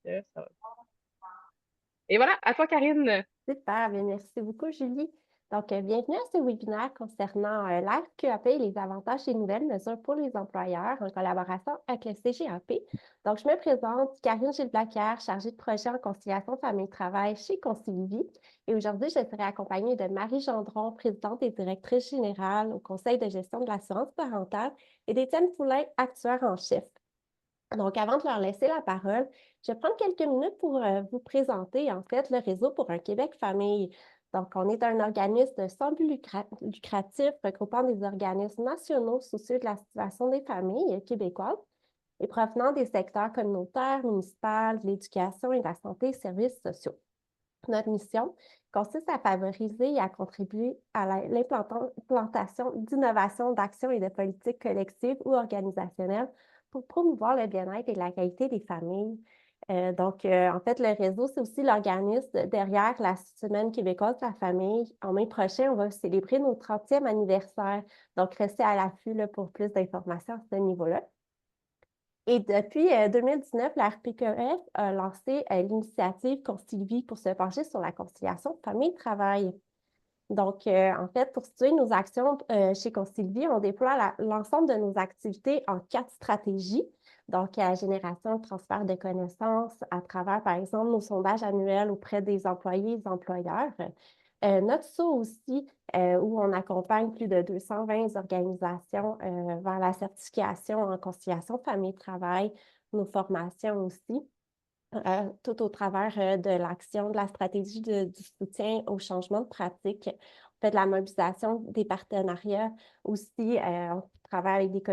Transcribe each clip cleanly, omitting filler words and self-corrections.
Ça va. Et voilà, à toi, Karine. Super, bien, merci beaucoup, Julie. Donc, bienvenue à ce webinaire concernant l'ARQAP et les avantages et nouvelles mesures pour les employeurs en collaboration avec le CGAP. Donc, je me présente, Karine Gilles-Blaquière, chargée de projet en conciliation famille-travail chez Concilivie. Et aujourd'hui, je serai accompagnée de Marie Gendron, présidente et directrice générale au Conseil de gestion de l'assurance parentale, et d'Étienne Poulain, actuaire en chef. Donc, avant de leur laisser la parole, je vais prendre quelques minutes pour vous présenter, en fait, le réseau pour un Québec famille. Donc, on est un organisme sans but lucratif regroupant des organismes nationaux soucieux de la situation des familles québécoises et provenant des secteurs communautaires, municipaux, de l'éducation et de la santé et services sociaux. Notre mission consiste à favoriser et à contribuer à l'implantation d'innovations, d'actions et de politiques collectives ou organisationnelles pour promouvoir le bien-être et la qualité des familles. En fait, le réseau, c'est aussi l'organisme derrière la Semaine québécoise de la famille. En mai prochain, on va célébrer notre 30e anniversaire. Donc, restez à l'affût là, pour plus d'informations à ce niveau-là. Et depuis 2019, la RPQF a lancé l'initiative Concilivie pour se pencher sur la conciliation famille-travail. Donc, en fait, pour situer nos actions chez Concilivie, on déploie l'ensemble de nos activités en 4 stratégies. Donc, la génération, transfert de connaissances à travers, par exemple, nos sondages annuels auprès des employés et des employeurs. Notre saut aussi, où on accompagne plus de 220 organisations vers la certification en conciliation famille-travail, nos formations aussi tout au travers de l'action, de la stratégie du soutien au changement de pratique. On fait de la mobilisation des partenariats aussi. On travaille avec des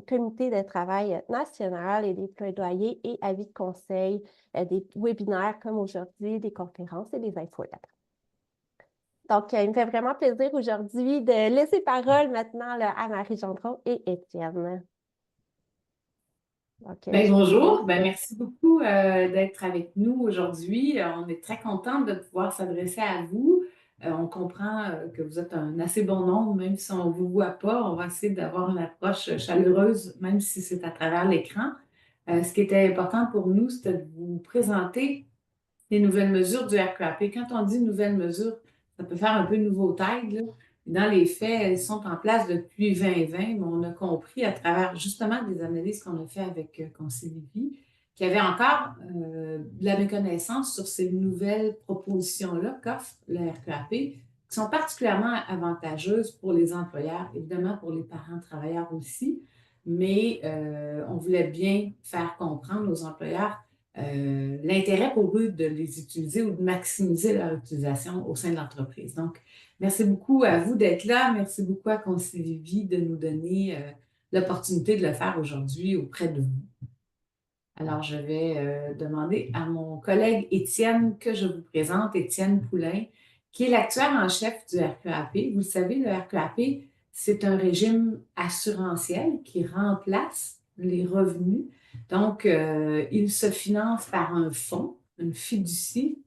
comités de travail national et des plaidoyers et avis de conseil, des webinaires comme aujourd'hui, des conférences et des infolettres. Donc, il me fait vraiment plaisir aujourd'hui de laisser parole maintenant là, à Marie Gendron et Étienne. Donc, Ben, je vous bonjour, ben, laisse. merci beaucoup d'être avec nous aujourd'hui. On est très contente de pouvoir s'adresser à vous. On comprend que vous êtes un assez bon nombre, même si on ne vous voit pas. On va essayer d'avoir une approche chaleureuse, même si c'est à travers l'écran. Ce qui était important pour nous, c'était de vous présenter les nouvelles mesures du RQAP. Quand on dit nouvelles mesures, ça peut faire un peu nouveau taille, là. Dans les faits, elles sont en place depuis 2020, mais on a compris à travers justement des analyses qu'on a fait avec Concilivie qu'il y avait encore de la méconnaissance sur ces nouvelles propositions-là qu'offre le RQAP, qui sont particulièrement avantageuses pour les employeurs, évidemment pour les parents travailleurs aussi, mais on voulait bien faire comprendre aux employeurs l'intérêt pour eux de les utiliser ou de maximiser leur utilisation au sein de l'entreprise. Donc, merci beaucoup à vous d'être là. Merci beaucoup à Concilivie de nous donner l'opportunité de le faire aujourd'hui auprès de vous. Alors, je vais demander à mon collègue Étienne que je vous présente, Étienne Poulain, qui est l'actuaire en chef du RQAP. Vous le savez, le RQAP, c'est un régime assurantiel qui remplace les revenus. Donc, il se finance par un fonds, une fiducie.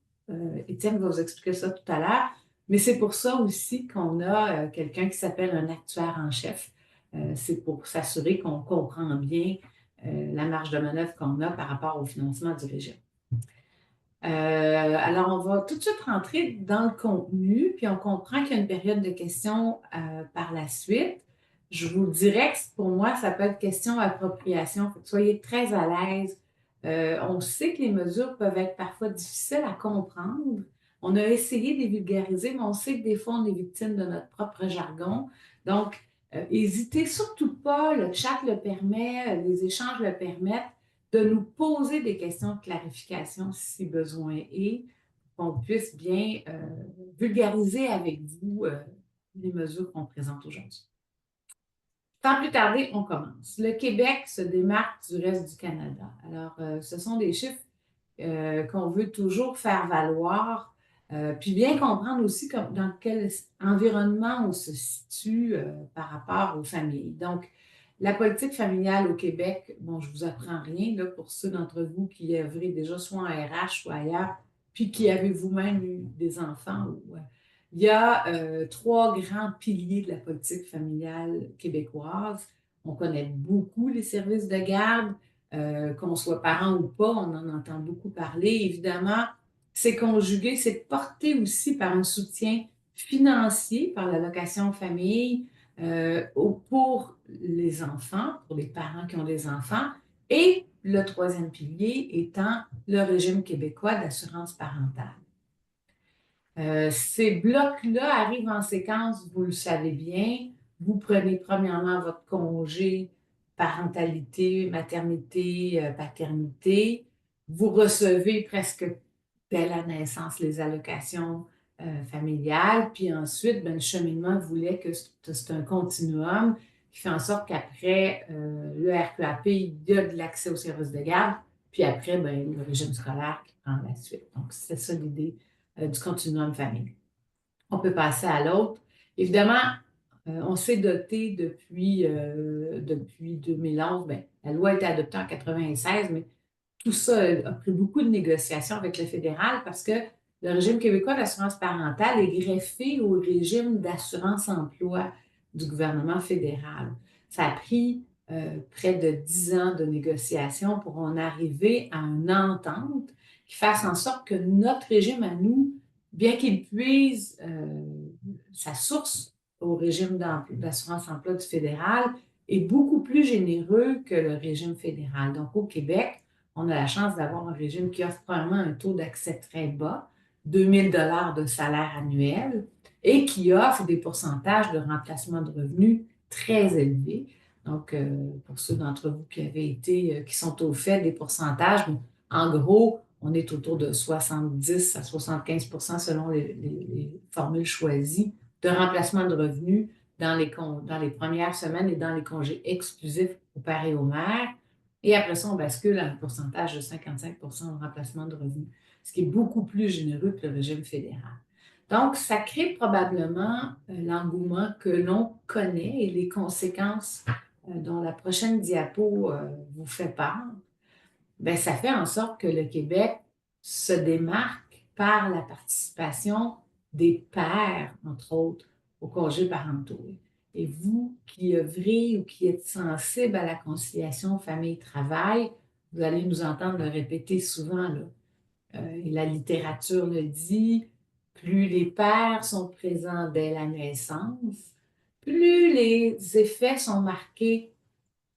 Étienne va vous expliquer ça tout à l'heure. Mais c'est pour ça aussi qu'on a quelqu'un qui s'appelle un actuaire en chef. C'est pour s'assurer qu'on comprend bien la marge de manœuvre qu'on a par rapport au financement du régime. Alors, on va tout de suite rentrer dans le contenu, puis on comprend qu'il y a une période de questions par la suite. Je vous dirais que pour moi, ça peut être question appropriation. Soyez très à l'aise. On sait que les mesures peuvent être parfois difficiles à comprendre. On a essayé de les vulgariser, mais on sait que des fois, on est victime de notre propre jargon. Donc, hésitez surtout pas, le chat le permet, les échanges le permettent, de nous poser des questions de clarification si besoin est, qu'on puisse bien vulgariser avec vous les mesures qu'on présente aujourd'hui. Sans plus tarder, on commence. Le Québec se démarque du reste du Canada. Alors, ce sont des chiffres qu'on veut toujours faire valoir, puis bien comprendre aussi dans quel environnement on se situe par rapport aux familles. Donc, la politique familiale au Québec, bon, je ne vous apprends rien là, pour ceux d'entre vous qui œuvrez déjà soit en RH ou ailleurs, puis qui avez vous-même eu des enfants. Il y a 3 grands piliers de la politique familiale québécoise. On connaît beaucoup les services de garde. qu'on soit parent ou pas, on en entend beaucoup parler. Évidemment, c'est conjugué, c'est porté aussi par un soutien financier, par l'allocation famille pour les enfants, pour les parents qui ont des enfants, et le troisième pilier étant le régime québécois d'assurance parentale. Ces blocs-là arrivent en séquence, vous le savez bien. Vous prenez premièrement votre congé parentalité, maternité, paternité. Vous recevez presque dès la naissance les allocations familiales. Puis ensuite, ben, le cheminement voulait que c'est un continuum qui fait en sorte qu'après le RQAP, il y a de l'accès au service de garde. Puis après, ben, le régime scolaire qui prend la suite. Donc, c'est ça l'idée du continuum famille. On peut passer à l'autre. Évidemment, on s'est doté depuis 2011. Bien, la loi a été adoptée en 1996, mais tout ça a pris beaucoup de négociations avec le fédéral parce que le régime québécois d'assurance parentale est greffé au régime d'assurance-emploi du gouvernement fédéral. Ça a pris près de 10 ans de négociations pour en arriver à une entente qui fasse en sorte que notre régime à nous, bien qu'il puise sa source au régime d'assurance-emploi du fédéral, est beaucoup plus généreux que le régime fédéral. Donc, au Québec, on a la chance d'avoir un régime qui offre probablement un taux d'accès très bas, 2 000 $ de salaire annuel, et qui offre des pourcentages de remplacement de revenus très élevés. Donc, pour ceux d'entre vous qui sont au fait des pourcentages, en gros, on est autour de 70 à 75 % selon les formules choisies de remplacement de revenus dans les premières semaines et dans les congés exclusifs au père et aux mères. Et après ça, on bascule à un pourcentage de 55 % de remplacement de revenus, ce qui est beaucoup plus généreux que le régime fédéral. Donc, ça crée probablement l'engouement que l'on connaît et les conséquences dont la prochaine diapo vous fait part. Bien, ça fait en sorte que le Québec se démarque par la participation des pères, entre autres, aux congés parentaux. Et vous qui œuvrez ou qui êtes sensible à la conciliation famille-travail, vous allez nous entendre le répéter souvent, là. Et la littérature le dit, plus les pères sont présents dès la naissance, plus les effets sont marqués,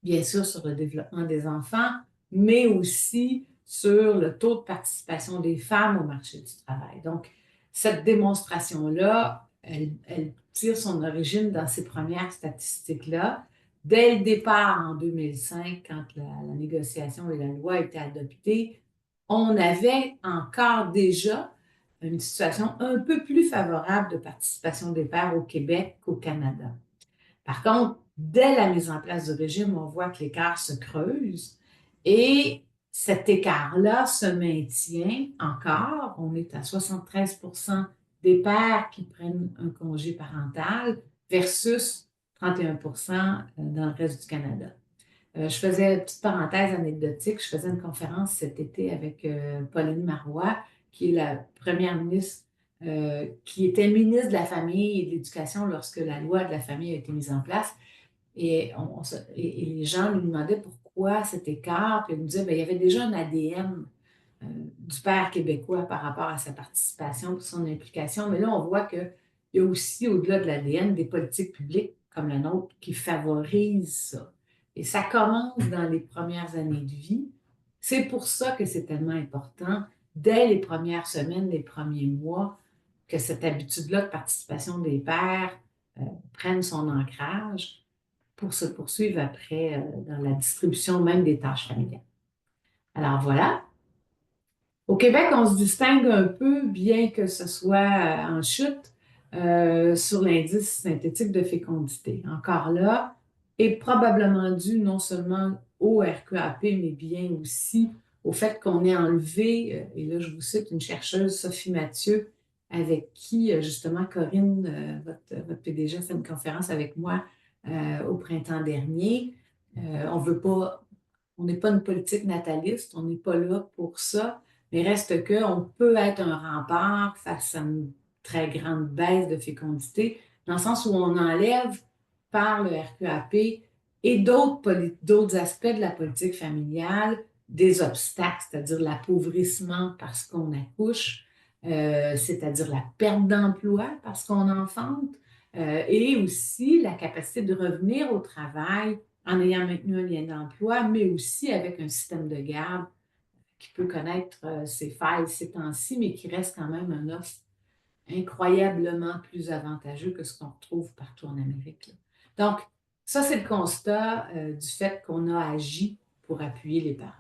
bien sûr, sur le développement des enfants, mais aussi sur le taux de participation des femmes au marché du travail. Donc, cette démonstration-là, elle tire son origine dans ces premières statistiques-là. Dès le départ, en 2005, quand la négociation et la loi étaient adoptées, on avait encore déjà une situation un peu plus favorable de participation des pères au Québec qu'au Canada. Par contre, dès la mise en place du régime, on voit que l'écart se creuse et cet écart-là se maintient encore. On est à 73 % des pères qui prennent un congé parental versus 31 % dans le reste du Canada. Je faisais une petite parenthèse anecdotique. Je faisais une conférence cet été avec Pauline Marois, qui est la première ministre, qui était ministre de la Famille et de l'Éducation lorsque la loi de la famille a été mise en place. Et les gens lui demandaient pourquoi cet écart. Puis elle nous disait qu'il y avait déjà un ADN du père québécois par rapport à sa participation, son implication. Mais là, on voit qu'il y a aussi, au-delà de l'ADN, des politiques publiques comme la nôtre qui favorisent ça. Et ça commence dans les premières années de vie. C'est pour ça que c'est tellement important, dès les premières semaines, les premiers mois, que cette habitude-là de participation des pères prenne son ancrage pour se poursuivre après dans la distribution même des tâches familiales. Alors voilà. Au Québec, on se distingue un peu, bien que ce soit en chute, sur l'indice synthétique de fécondité. Encore là, est probablement dû non seulement au RQAP, mais bien aussi au fait qu'on ait enlevé, et là je vous cite une chercheuse, Sophie Mathieu, avec qui justement Corinne, votre PDG, a fait une conférence avec moi au printemps dernier. On n'est pas une politique nataliste, on n'est pas là pour ça, mais reste qu'on peut être un rempart face à une très grande baisse de fécondité, dans le sens où on enlève par le RQAP et d'autres aspects de la politique familiale, des obstacles, c'est-à-dire l'appauvrissement parce qu'on accouche, c'est-à-dire la perte d'emploi parce qu'on enfante, et aussi la capacité de revenir au travail en ayant maintenu un lien d'emploi, mais aussi avec un système de garde qui peut connaître ses failles ces temps-ci, mais qui reste quand même un offre incroyablement plus avantageux que ce qu'on retrouve partout en Amérique, là. Donc, ça, c'est le constat du fait qu'on a agi pour appuyer les parents.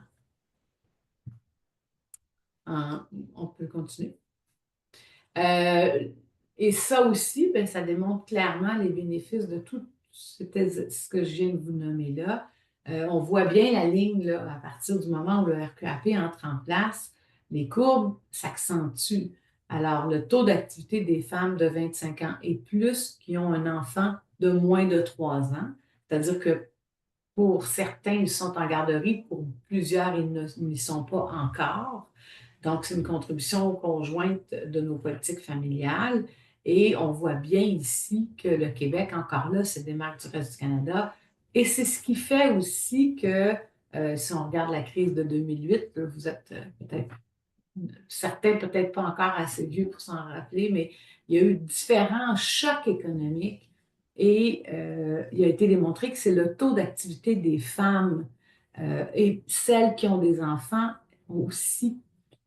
On peut continuer. Et ça aussi, ben, ça démontre clairement les bénéfices de tout ce que je viens de vous nommer là. On voit bien la ligne là, à partir du moment où le RQAP entre en place, les courbes s'accentuent. Alors, le taux d'activité des femmes de 25 ans et plus qui ont un enfant de moins de 3 ans, c'est-à-dire que pour certains, ils sont en garderie, pour plusieurs, ils n'y sont pas encore. Donc, c'est une contribution conjointe de nos politiques familiales. Et on voit bien ici que le Québec, encore là, se démarque du reste du Canada. Et c'est ce qui fait aussi que, si on regarde la crise de 2008, là, vous êtes peut-être certains peut-être pas encore assez vieux pour s'en rappeler, mais il y a eu différents chocs économiques et il a été démontré que c'est le taux d'activité des femmes et celles qui ont des enfants aussi,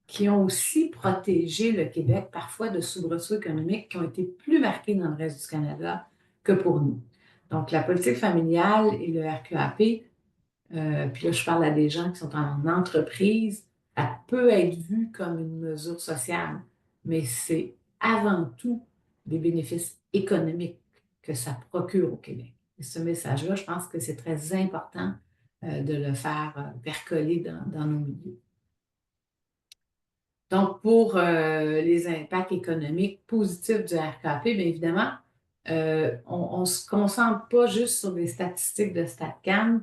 qui ont aussi protégé le Québec parfois de soubresauts économiques qui ont été plus marqués dans le reste du Canada que pour nous. Donc, la politique familiale et le RQAP, puis là, je parle à des gens qui sont en entreprise, elle peut être vue comme une mesure sociale, mais c'est avant tout des bénéfices économiques que ça procure au Québec. Et ce message-là, je pense que c'est très important de le faire percoler dans nos milieux. Donc, pour les impacts économiques positifs du RKP, bien évidemment, on ne se concentre pas juste sur les statistiques de StatCan.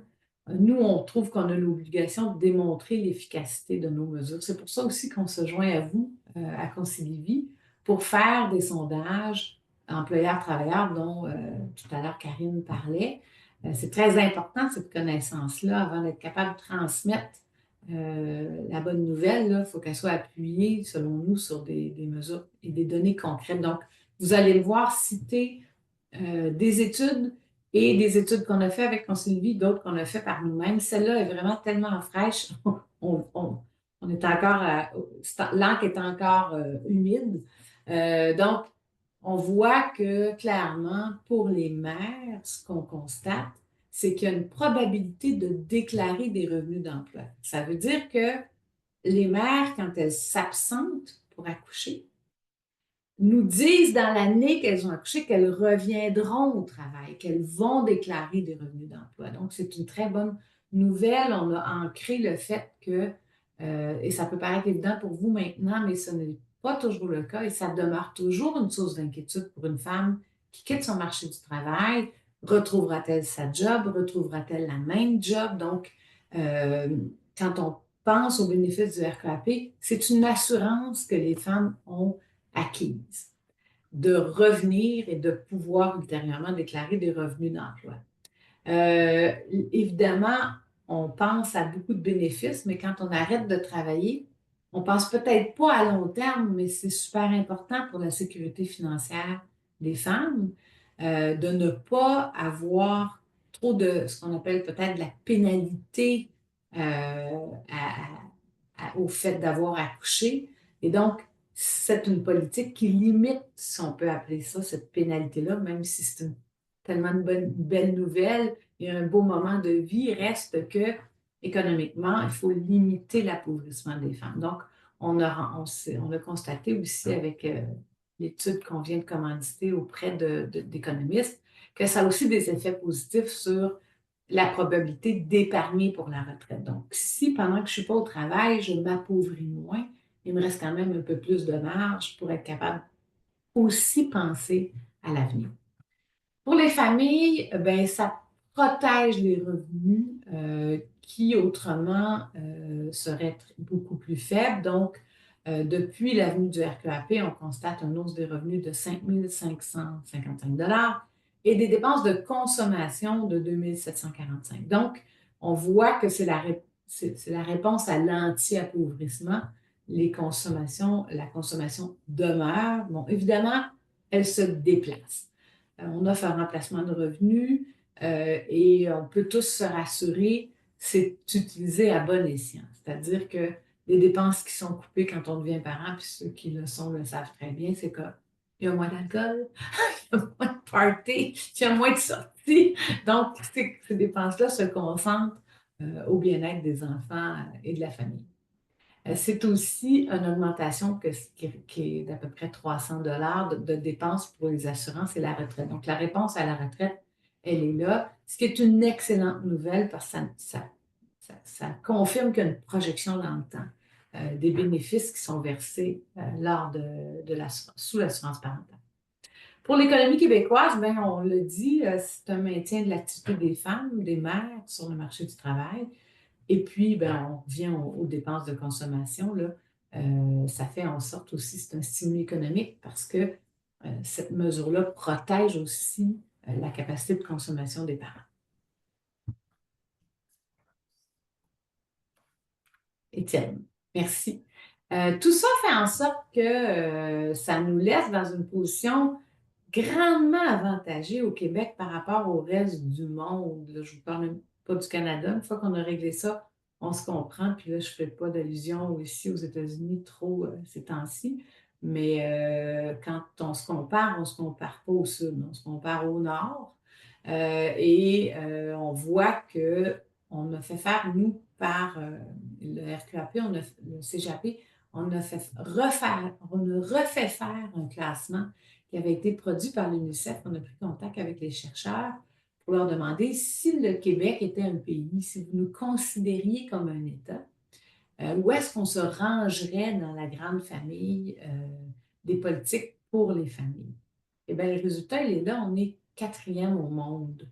Nous, on trouve qu'on a l'obligation de démontrer l'efficacité de nos mesures. C'est pour ça aussi qu'on se joint à vous, à Concilivy, pour faire des sondages employeurs-travailleurs dont tout à l'heure Karine parlait. C'est très important, cette connaissance-là, avant d'être capable de transmettre la bonne nouvelle, il faut qu'elle soit appuyée, selon nous, sur des mesures et des données concrètes. Donc, vous allez le voir citer des études et des études qu'on a fait avec Concilivy, d'autres qu'on a fait par nous-mêmes. Celle-là est vraiment tellement fraîche. On est encore, l'encre est encore humide. Donc, on voit que clairement, pour les mères, ce qu'on constate, c'est qu'il y a une probabilité de déclarer des revenus d'emploi. Ça veut dire que les mères, quand elles s'absentent pour accoucher, nous disent dans l'année qu'elles ont accouché qu'elles reviendront au travail, qu'elles vont déclarer des revenus d'emploi. Donc, c'est une très bonne nouvelle. On a ancré le fait que, et ça peut paraître évident pour vous maintenant, mais ce n'est pas toujours le cas et ça demeure toujours une source d'inquiétude pour une femme qui quitte son marché du travail. Retrouvera-t-elle sa job? Retrouvera-t-elle la même job? Donc, quand on pense aux bénéfices du RQAP, c'est une assurance que les femmes ont acquise, de revenir et de pouvoir ultérieurement déclarer des revenus d'emploi. Évidemment, on pense à beaucoup de bénéfices, mais quand on arrête de travailler, on pense peut-être pas à long terme, mais c'est super important pour la sécurité financière des femmes de ne pas avoir trop de ce qu'on appelle peut-être de la pénalité au fait d'avoir accouché. Et donc, c'est une politique qui limite, si on peut appeler ça, cette pénalité-là, même si c'est tellement une belle nouvelle et un beau moment de vie, reste que, économiquement, il faut limiter l'appauvrissement des femmes. Donc, on a constaté aussi avec l'étude qu'on vient de commanditer auprès d'économistes que ça a aussi des effets positifs sur la probabilité d'épargner pour la retraite. Donc, si pendant que je ne suis pas au travail, je m'appauvris moins, il me reste quand même un peu plus de marge pour être capable aussi penser à l'avenir. Pour les familles, ben, ça protège les revenus qui autrement seraient beaucoup plus faibles. Donc, depuis l'avenue du RQAP, on constate une hausse des revenus de 5 555 $. et des dépenses de consommation de 2 745. Donc, on voit que c'est la réponse à l'anti-appauvrissement. La consommation demeure. Bon, évidemment, elle se déplace. On offre un remplacement de revenus et on peut tous se rassurer, c'est utilisé à bon escient. C'est-à-dire que les dépenses qui sont coupées quand on devient parent, puis ceux qui le sont le savent très bien, c'est qu'il y a moins d'alcool, il y a moins de party, il y a moins de sorties. Donc, ces dépenses-là se concentrent au bien-être des enfants et de la famille. C'est aussi une augmentation qui est d'à peu près 300 de dépenses pour les assurances et la retraite. Donc, la réponse à la retraite, elle est là, ce qui est une excellente nouvelle parce que ça confirme qu'il y a une projection dans le temps des bénéfices qui sont versés sous l'assurance parentale. Pour l'économie québécoise, ben, on le dit, c'est un maintien de l'activité des femmes, des mères sur le marché du travail. Et puis, ben, on revient aux dépenses de consommation, là. Ça fait en sorte aussi, c'est un stimuli économique parce que cette mesure-là protège aussi la capacité de consommation des parents. Étienne, merci. Tout ça fait en sorte que ça nous laisse dans une position grandement avantagée au Québec par rapport au reste du monde. Là, je ne vous parle même pas du Canada. Une fois qu'on a réglé ça, on se comprend. Puis là, je ne fais pas d'allusion ici aux États-Unis trop ces temps-ci. Mais quand on se compare pas au sud, on se compare au nord. On voit qu'on a fait faire, nous, par le RQAP, le CGAP, on a refait faire un classement qui avait été produit par l'UNICEF. On a pris contact avec les chercheurs pour leur demander si le Québec était un pays, si vous nous considériez comme un État, où est-ce qu'on se rangerait dans la grande famille des politiques pour les familles? Eh bien, le résultat, il est là, on est 4e au monde.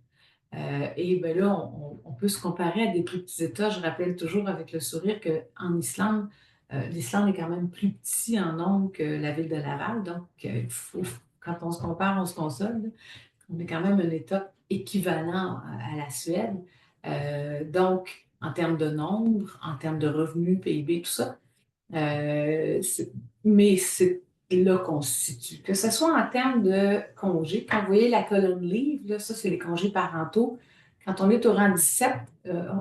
Et bien là, on peut se comparer à des plus petits États. Je rappelle toujours avec le sourire qu'en Islande, l'Islande est quand même plus petit en nombre que la ville de Laval. Donc, quand on se compare, on se console. On est quand même un État équivalent à la Suède. Donc, en termes de nombre, en termes de revenus, PIB, tout ça. Mais c'est là qu'on se situe. Que ce soit en termes de congés, quand vous voyez la colonne livre, là, ça, c'est les congés parentaux. Quand on est au rang 17,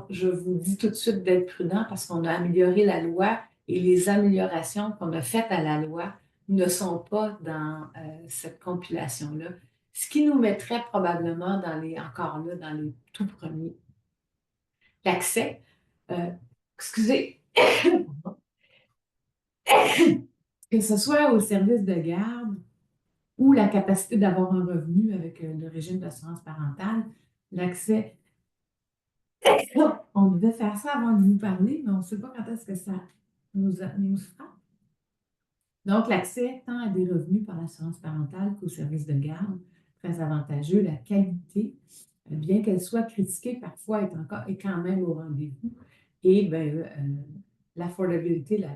je vous dis tout de suite d'être prudent parce qu'on a amélioré la loi et les améliorations qu'on a faites à la loi ne sont pas dans cette compilation-là. Ce qui nous mettrait probablement encore là, dans les tout premiers. L'accès, excusez, que ce soit au service de garde ou la capacité d'avoir un revenu avec le régime d'assurance parentale, l'accès. On devait faire ça avant de vous parler, mais on ne sait pas quand est-ce que ça nous frappe. Donc, l'accès tant à des revenus par l'assurance parentale qu'au service de garde, très avantageux. La qualité, bien qu'elle soit critiquée, parfois est quand même au rendez-vous. Et l'affordabilité, le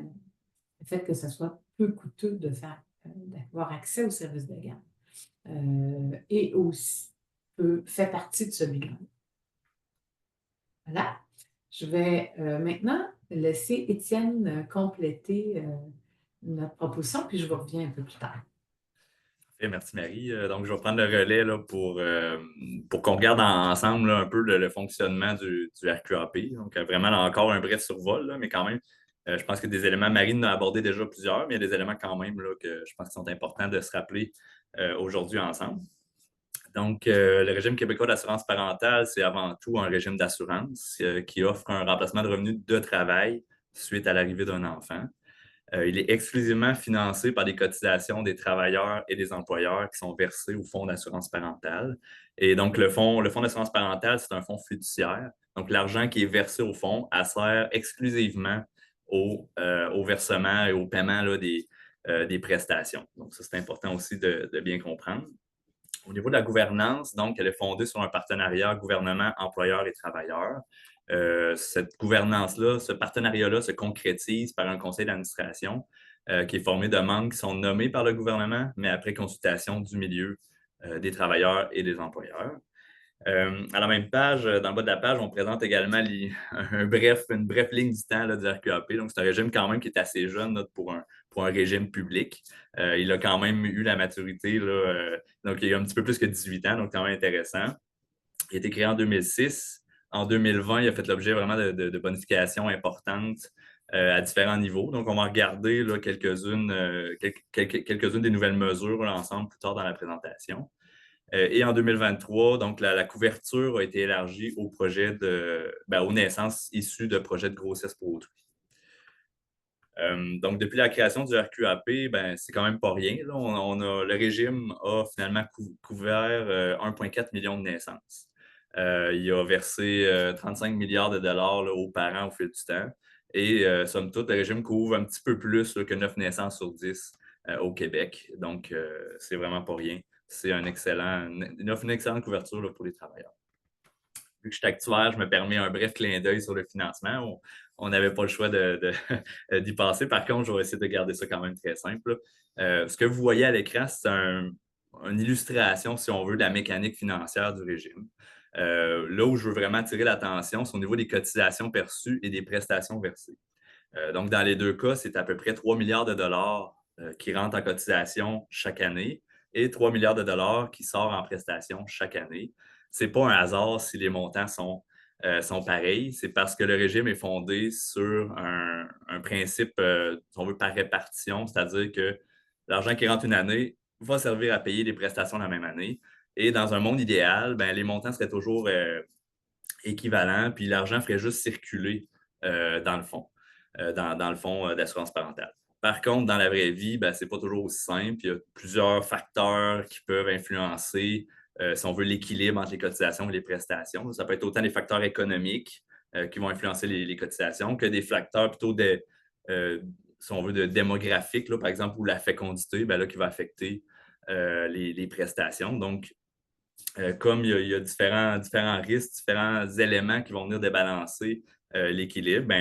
fait que ce soit peu coûteux d'avoir accès au service de garde. Et aussi fait partie de ce bilan. Voilà. Je vais maintenant laisser Étienne compléter notre proposition, puis je vous reviens un peu plus tard. Merci Marie. Donc, je vais prendre le relais là, pour qu'on regarde ensemble là, un peu le fonctionnement du RQAP. Donc, vraiment, là, encore un bref survol, là, mais quand même, je pense que des éléments, Marie en a abordé déjà plusieurs, mais il y a des éléments quand même là, que je pense qu'ils sont importants de se rappeler aujourd'hui ensemble. Donc, le régime québécois d'assurance parentale, c'est avant tout un régime d'assurance qui offre un remplacement de revenus de travail suite à l'arrivée d'un enfant. Il est exclusivement financé par des cotisations des travailleurs et des employeurs qui sont versés au fonds d'assurance parentale. Et donc, le fonds d'assurance parentale, c'est un fonds fiduciaire. Donc, l'argent qui est versé au fonds, elle sert exclusivement au versement et au paiement là, des prestations. Donc, ça, c'est important aussi de bien comprendre. Au niveau de la gouvernance, donc, elle est fondée sur un partenariat gouvernement, employeur et travailleurs. Cette gouvernance-là, ce partenariat-là se concrétise par un conseil d'administration qui est formé de membres qui sont nommés par le gouvernement, mais après consultation du milieu des travailleurs et des employeurs. À la même page, dans le bas de la page, on présente également une brève ligne du temps là, du RQAP. Donc, c'est un régime quand même qui est assez jeune là, pour un régime public. Il a quand même eu la maturité, là, donc il y a un petit peu plus que 18 ans, donc quand même intéressant. Il a été créé en 2006. En 2020, il a fait l'objet vraiment de bonifications importantes à différents niveaux. Donc, on va regarder là, quelques-unes des nouvelles mesures là, ensemble plus tard dans la présentation. Et en 2023, donc la couverture a été élargie aux naissances issues de projets de grossesse pour autrui. Donc, depuis la création du RQAP, c'est quand même pas rien. Là. Le régime a finalement couvert 1,4 million de naissances. Il a versé 35 milliards de dollars là, aux parents au fil du temps. Et somme toute, le régime couvre un petit peu plus là, que 9 naissances sur 10 au Québec. Donc, c'est vraiment pas rien. C'est une excellente couverture là, pour les travailleurs. Vu que je suis actuaire, je me permets un bref clin d'œil sur le financement. On n'avait pas le choix d'y passer. Par contre, je vais essayer de garder ça quand même très simple. Ce que vous voyez à l'écran, c'est une illustration, si on veut, de la mécanique financière du régime. Là où je veux vraiment attirer l'attention, c'est au niveau des cotisations perçues et des prestations versées. Donc, dans les deux cas, c'est à peu près 3 milliards de dollars qui rentrent en cotisation chaque année et 3 milliards de dollars qui sortent en prestations chaque année. Ce n'est pas un hasard si les montants sont pareils. C'est parce que le régime est fondé sur un principe, si on veut, par répartition, c'est-à-dire que l'argent qui rentre une année va servir à payer les prestations la même année. Et dans un monde idéal, les montants seraient toujours équivalents, puis l'argent ferait juste circuler dans le fond. Dans le fonds d'assurance parentale. Par contre, dans la vraie vie, ce n'est pas toujours aussi simple. Il y a plusieurs facteurs qui peuvent influencer, si on veut, l'équilibre entre les cotisations et les prestations. Ça peut être autant des facteurs économiques qui vont influencer les cotisations que des facteurs plutôt si on veut, démographiques, là, par exemple, ou la fécondité, là, qui va affecter les prestations. Donc, comme il y a différents risques, différents éléments qui vont venir débalancer l'équilibre,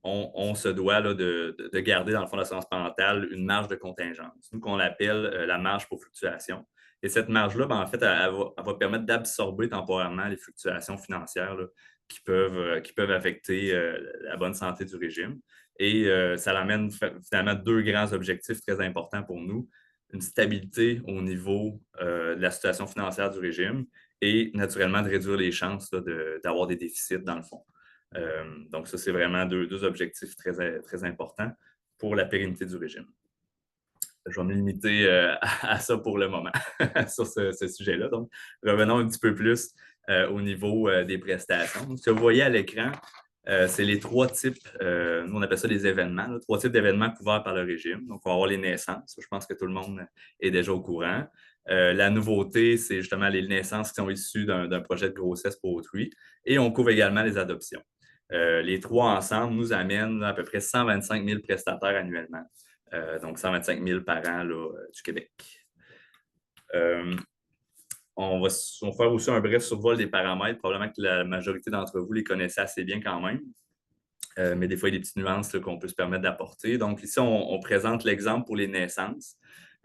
on se doit là, de garder dans le fonds d'assurance parentale une marge de contingence, nous qu'on appelle la marge pour fluctuation. Et cette marge-là, en fait, elle va permettre d'absorber temporairement les fluctuations financières là, qui peuvent affecter la bonne santé du régime. Et ça amène finalement deux grands objectifs très importants pour nous. Une stabilité au niveau de la situation financière du régime et naturellement de réduire les chances là, d'avoir des déficits dans le fond. Donc, ça, c'est vraiment deux objectifs très, très importants pour la pérennité du régime. Je vais me limiter à ça pour le moment sur ce sujet-là. Donc, revenons un petit peu plus au niveau des prestations. Donc, ce que vous voyez à l'écran, c'est les trois types, nous on appelle ça des événements, là, trois types d'événements couverts par le régime. Donc, on va avoir les naissances, je pense que tout le monde est déjà au courant. La nouveauté, c'est justement les naissances qui sont issues d'un projet de grossesse pour autrui. Et on couvre également les adoptions. Les trois ensemble nous amènent à peu près 125 000 prestataires annuellement. Donc, 125 000 par an là, du Québec. On va faire aussi un bref survol des paramètres. Probablement que la majorité d'entre vous les connaissez assez bien quand même. Mais des fois, il y a des petites nuances qu'on peut se permettre d'apporter. Donc, ici, on présente l'exemple pour les naissances.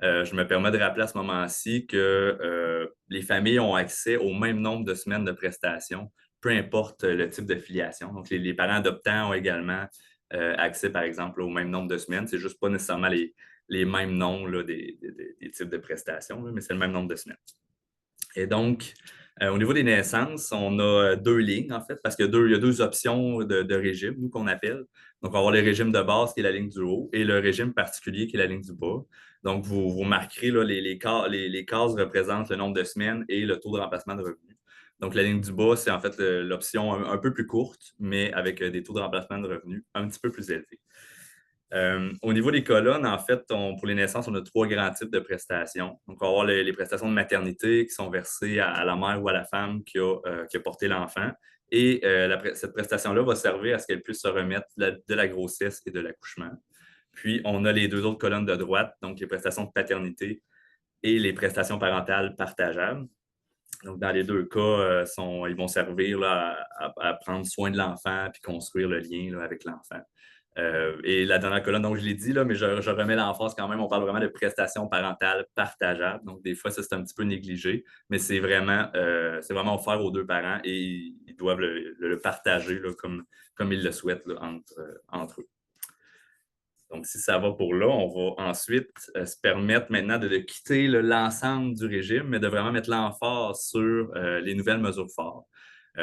Je me permets de rappeler à ce moment-ci que les familles ont accès au même nombre de semaines de prestations, peu importe le type de filiation. Donc, les parents adoptants ont également accès, par exemple, au même nombre de semaines. C'est juste pas nécessairement les mêmes noms là, des types de prestations, là, mais c'est le même nombre de semaines. Et donc, au niveau des naissances, on a deux lignes, en fait, parce qu'il y a deux options de régime, nous, qu'on appelle. Donc, on va avoir le régime de base, qui est la ligne du haut, et le régime particulier, qui est la ligne du bas. Donc, vous marquerez, là, les cases représentent le nombre de semaines et le taux de remplacement de revenus. Donc, la ligne du bas, c'est en fait l'option un peu plus courte, mais avec des taux de remplacement de revenus un petit peu plus élevés. Au niveau des colonnes, en fait, pour les naissances, on a trois grands types de prestations. Donc, on va avoir les prestations de maternité qui sont versées à la mère ou à la femme qui a porté l'enfant. Et cette prestation-là va servir à ce qu'elle puisse se remettre de la grossesse et de l'accouchement. Puis, on a les deux autres colonnes de droite, donc les prestations de paternité et les prestations parentales partageables. Donc, dans les deux cas, ils vont servir là, à prendre soin de l'enfant puis construire le lien là, avec l'enfant. Et la dernière colonne, donc je l'ai dit, là, mais je remets l'emphase quand même, on parle vraiment de prestations parentales partageables. Donc, des fois, ça, c'est un petit peu négligé, mais c'est vraiment offert aux deux parents et ils doivent le partager là, comme ils le souhaitent là, entre eux. Donc, si ça va pour là, on va ensuite se permettre maintenant de quitter l'ensemble du régime, mais de vraiment mettre l'emphase sur les nouvelles mesures fortes.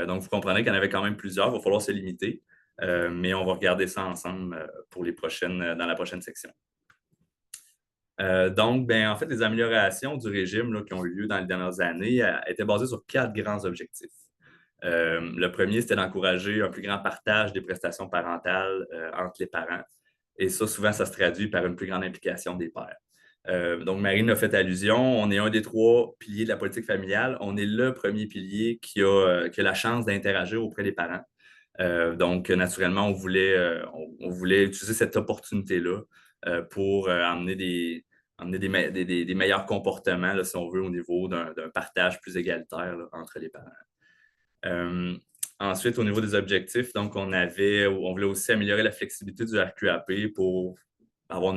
Donc, vous comprenez qu'il y en avait quand même plusieurs, il va falloir se limiter, mais on va regarder ça ensemble pour dans la prochaine section. Donc, en fait, les améliorations du régime là, qui ont eu lieu dans les dernières années étaient basées sur 4 grands objectifs. Le premier, c'était d'encourager un plus grand partage des prestations parentales entre les parents. Et ça, souvent, ça se traduit par une plus grande implication des pères. Donc, Marine a fait allusion, on est un des 3 piliers de la politique familiale. On est le premier pilier qui a la chance d'interagir auprès des parents. Donc, naturellement, on voulait utiliser cette opportunité-là pour amener des meilleurs comportements, là, si on veut, au niveau d'un partage plus égalitaire là, entre les parents. Ensuite, au niveau des objectifs, donc on voulait aussi améliorer la flexibilité du RQAP pour avoir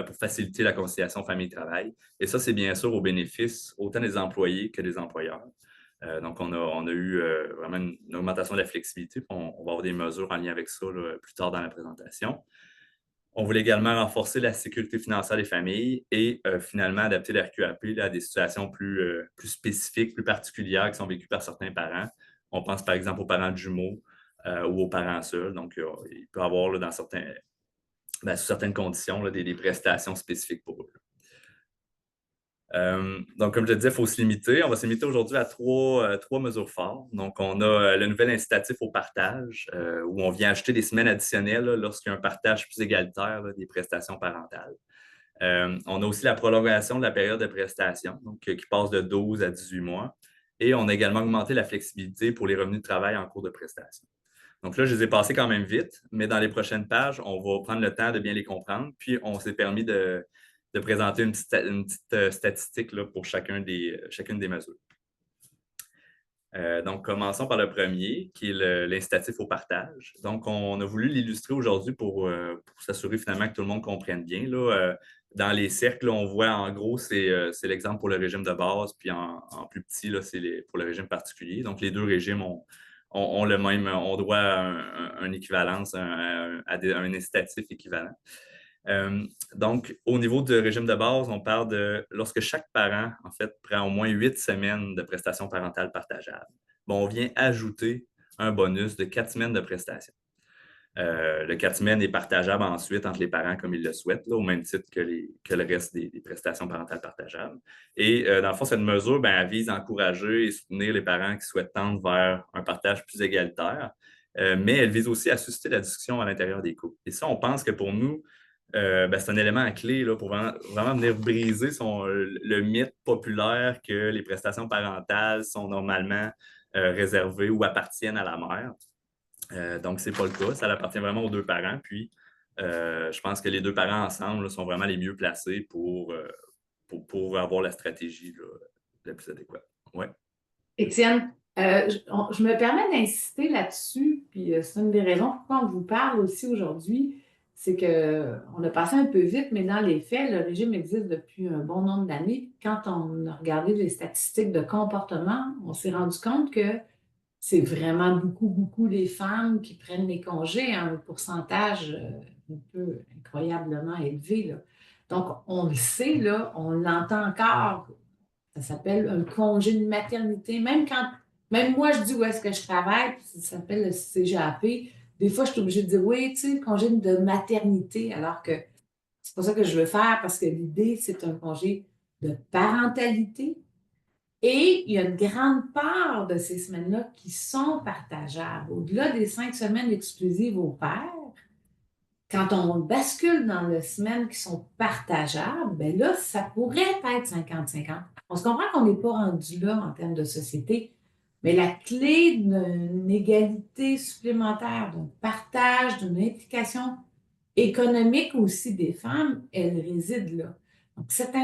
pour faciliter la conciliation famille-travail. Et ça, c'est bien sûr au bénéfice autant des employés que des employeurs. Donc, on a eu vraiment une augmentation de la flexibilité. On va avoir des mesures en lien avec ça là, plus tard dans la présentation. On voulait également renforcer la sécurité financière des familles et finalement adapter le RQAP à des situations plus spécifiques, plus particulières qui sont vécues par certains parents. On pense par exemple aux parents jumeaux ou aux parents seuls. Donc, il peut y avoir là, sous certaines conditions là, des prestations spécifiques pour eux. Donc, comme je le disais, il faut se limiter. On va se limiter aujourd'hui à trois mesures fortes. Donc, on a le nouvel incitatif au partage, où on vient acheter des semaines additionnelles là, lorsqu'il y a un partage plus égalitaire là, des prestations parentales. On a aussi la prolongation de la période de prestation, donc, qui passe de 12 à 18 mois. Et on a également augmenté la flexibilité pour les revenus de travail en cours de prestation. Donc là, je les ai passés quand même vite, mais dans les prochaines pages, on va prendre le temps de bien les comprendre. Puis, on s'est permis de présenter une petite statistique là, pour chacune des mesures. Donc, commençons par le premier, qui est l'incitatif au partage. Donc, on a voulu l'illustrer aujourd'hui pour s'assurer finalement que tout le monde comprenne bien. Là, dans les cercles, on voit en gros, c'est l'exemple pour le régime de base, puis en plus petit, c'est pour le régime particulier. Donc, les deux régimes ont le même, on doit une équivalence, un incitatif équivalent. Donc, au niveau du régime de base, on parle de lorsque chaque parent, en fait, prend au moins 8 semaines de prestations parentales partageables. Bon, on vient ajouter un bonus de 4 semaines de prestations. Le 4 semaines est partageable ensuite entre les parents comme ils le souhaitent, là, au même titre que le reste des prestations parentales partageables. Et dans le fond, cette mesure, elle vise à encourager et soutenir les parents qui souhaitent tendre vers un partage plus égalitaire, mais elle vise aussi à susciter la discussion à l'intérieur des couples. Et ça, on pense que pour nous, c'est un élément clé là, pour vraiment venir briser le mythe populaire que les prestations parentales sont normalement réservées ou appartiennent à la mère. Donc, ce n'est pas le cas. Ça appartient vraiment aux deux parents. Puis, je pense que les deux parents ensemble là, sont vraiment les mieux placés pour avoir la stratégie là, la plus adéquate. Ouais. Étienne, je me permets d'insister là-dessus, puis c'est une des raisons pourquoi on vous parle aussi aujourd'hui, c'est qu'on a passé un peu vite, mais dans les faits, le régime existe depuis un bon nombre d'années. Quand on a regardé les statistiques de comportement, on s'est rendu compte que c'est vraiment beaucoup les femmes qui prennent les congés à un pourcentage un peu incroyablement élevé, là. Donc, on le sait, là, on l'entend encore. Ça s'appelle un congé de maternité. Même moi, je dis où est-ce que je travaille, puis ça s'appelle le CGAP. Des fois, je suis obligée de dire oui, tu sais, congé de maternité, alors que c'est pas ça que je veux faire parce que l'idée, c'est un congé de parentalité. Et il y a une grande part de ces semaines-là qui sont partageables. Au-delà des 5 semaines exclusives au père, quand on bascule dans les semaines qui sont partageables, bien là, ça pourrait être 50-50. On se comprend qu'on n'est pas rendu là en termes de société, mais la clé d'une égalité supplémentaire, d'un partage, d'une implication économique aussi des femmes, elle réside là. Donc, cette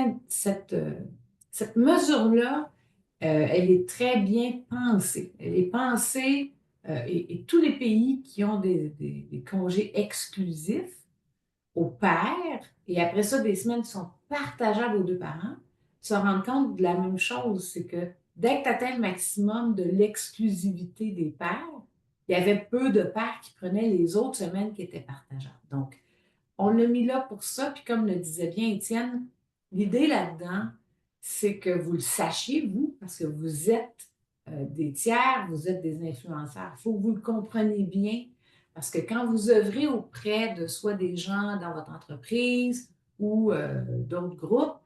mesure-là, elle est très bien pensée. Elle est pensée et tous les pays qui ont des congés exclusifs au père, et après ça, des semaines qui sont partageables aux deux parents, se rendent compte de la même chose, c'est que dès que tu atteins le maximum de l'exclusivité des pères, il y avait peu de pères qui prenaient les autres semaines qui étaient partageables. Donc, on l'a mis là pour ça, puis comme le disait bien Étienne, l'idée là-dedans, c'est que vous le sachiez, vous, parce que vous êtes des tiers, vous êtes des influenceurs. Il faut que vous le compreniez bien, parce que quand vous œuvrez auprès de soit des gens dans votre entreprise ou d'autres groupes,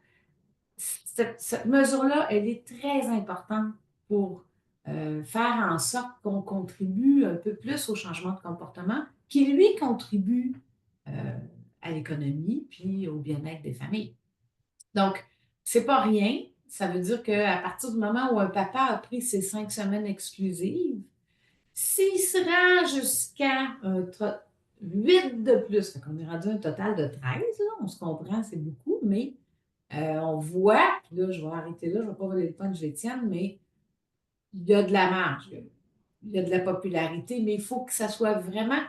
cette mesure-là, elle est très importante pour faire en sorte qu'on contribue un peu plus au changement de comportement qui, lui, contribue à l'économie puis au bien-être des familles. Donc, c'est pas rien. Ça veut dire qu'à partir du moment où un papa a pris ses 5 semaines exclusives, s'il se rend jusqu'à 8 de plus, fait qu'on est rendu un total de 13, là, on se comprend, c'est beaucoup, mais on voit, puis là, je vais arrêter là, je ne vais pas voler le punch d'Étienne, mais il y a de la marge, il y a de la popularité, mais il faut que ça soit vraiment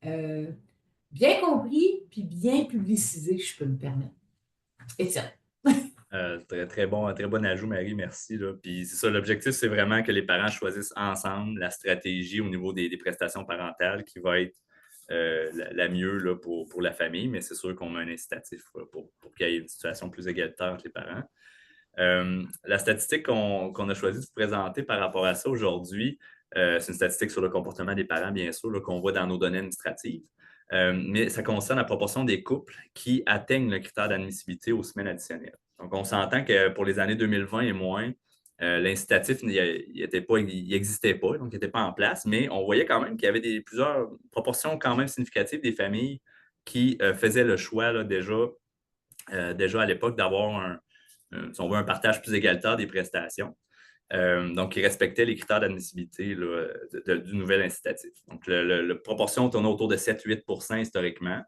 bien compris puis bien publicisé, je peux me permettre. Étienne. Très bon ajout, Marie, merci. Là. Puis c'est ça, l'objectif, c'est vraiment que les parents choisissent ensemble la stratégie au niveau des prestations parentales qui va être la mieux là, pour la famille, mais c'est sûr qu'on a un incitatif pour qu'il y ait une situation plus égalitaire entre les parents. La statistique qu'on a choisi de vous présenter par rapport à ça aujourd'hui, c'est une statistique sur le comportement des parents, bien sûr, là, qu'on voit dans nos données administratives. Mais ça concerne la proportion des couples qui atteignent le critère d'admissibilité aux semaines additionnelles. Donc, on s'entend que pour les années 2020 et moins, l'incitatif n'existait pas, donc il n'était pas en place, mais on voyait quand même qu'il y avait plusieurs proportions quand même significatives des familles qui faisaient le choix là, déjà à l'époque d'avoir si on veut, un partage plus égalitaire des prestations. Donc, qui respectait les critères d'admissibilité du nouvel incitatif. Donc, la proportion tournait autour de 7-8 historiquement.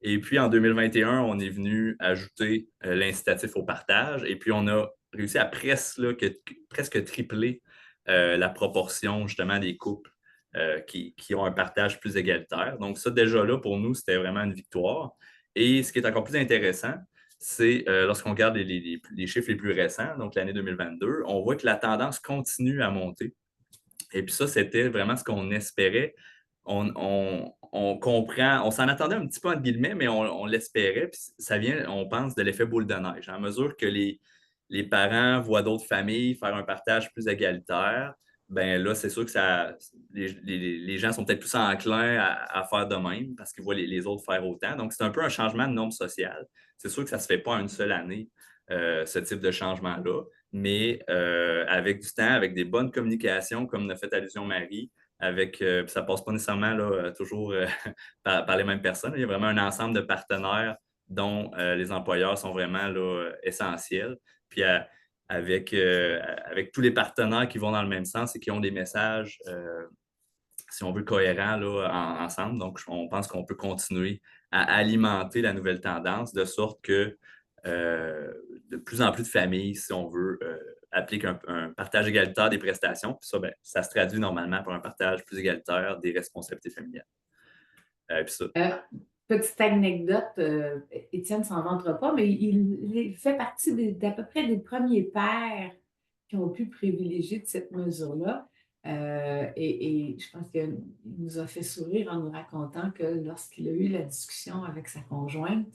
Et puis, en 2021, on est venu ajouter l'incitatif au partage. Et puis, on a réussi à presque tripler la proportion, justement, des couples qui ont un partage plus égalitaire. Donc, ça, déjà là, pour nous, c'était vraiment une victoire. Et ce qui est encore plus intéressant, c'est lorsqu'on regarde les chiffres les plus récents, donc l'année 2022, on voit que la tendance continue à monter. Et puis ça, c'était vraiment ce qu'on espérait. On comprend, on s'en attendait un petit peu entre guillemets, mais on l'espérait. Puis ça vient, on pense, de l'effet boule de neige. À mesure que les parents voient d'autres familles faire un partage plus égalitaire, ben là, c'est sûr que les gens sont peut-être plus enclins à faire de même parce qu'ils voient les autres faire autant. Donc, c'est un peu un changement de norme sociale. C'est sûr que ça ne se fait pas en une seule année, ce type de changement-là, mais avec du temps, avec des bonnes communications, comme l'a fait allusion Marie, ça ne passe pas nécessairement là, toujours par les mêmes personnes. Il y a vraiment un ensemble de partenaires dont les employeurs sont vraiment là, essentiels. Puis avec tous les partenaires qui vont dans le même sens et qui ont des messages, si on veut, cohérents là, ensemble. Donc, on pense qu'on peut continuer à alimenter la nouvelle tendance de sorte que de plus en plus de familles, si on veut, appliquent un partage égalitaire des prestations. Puis ça, ben, ça se traduit normalement par un partage plus égalitaire des responsabilités familiales. Puis ça, Petite anecdote, Étienne ne s'en vantera pas, mais il fait partie d'à peu près des premiers pères qui ont pu privilégier de cette mesure-là. Et je pense qu'il nous a fait sourire en nous racontant que lorsqu'il a eu la discussion avec sa conjointe,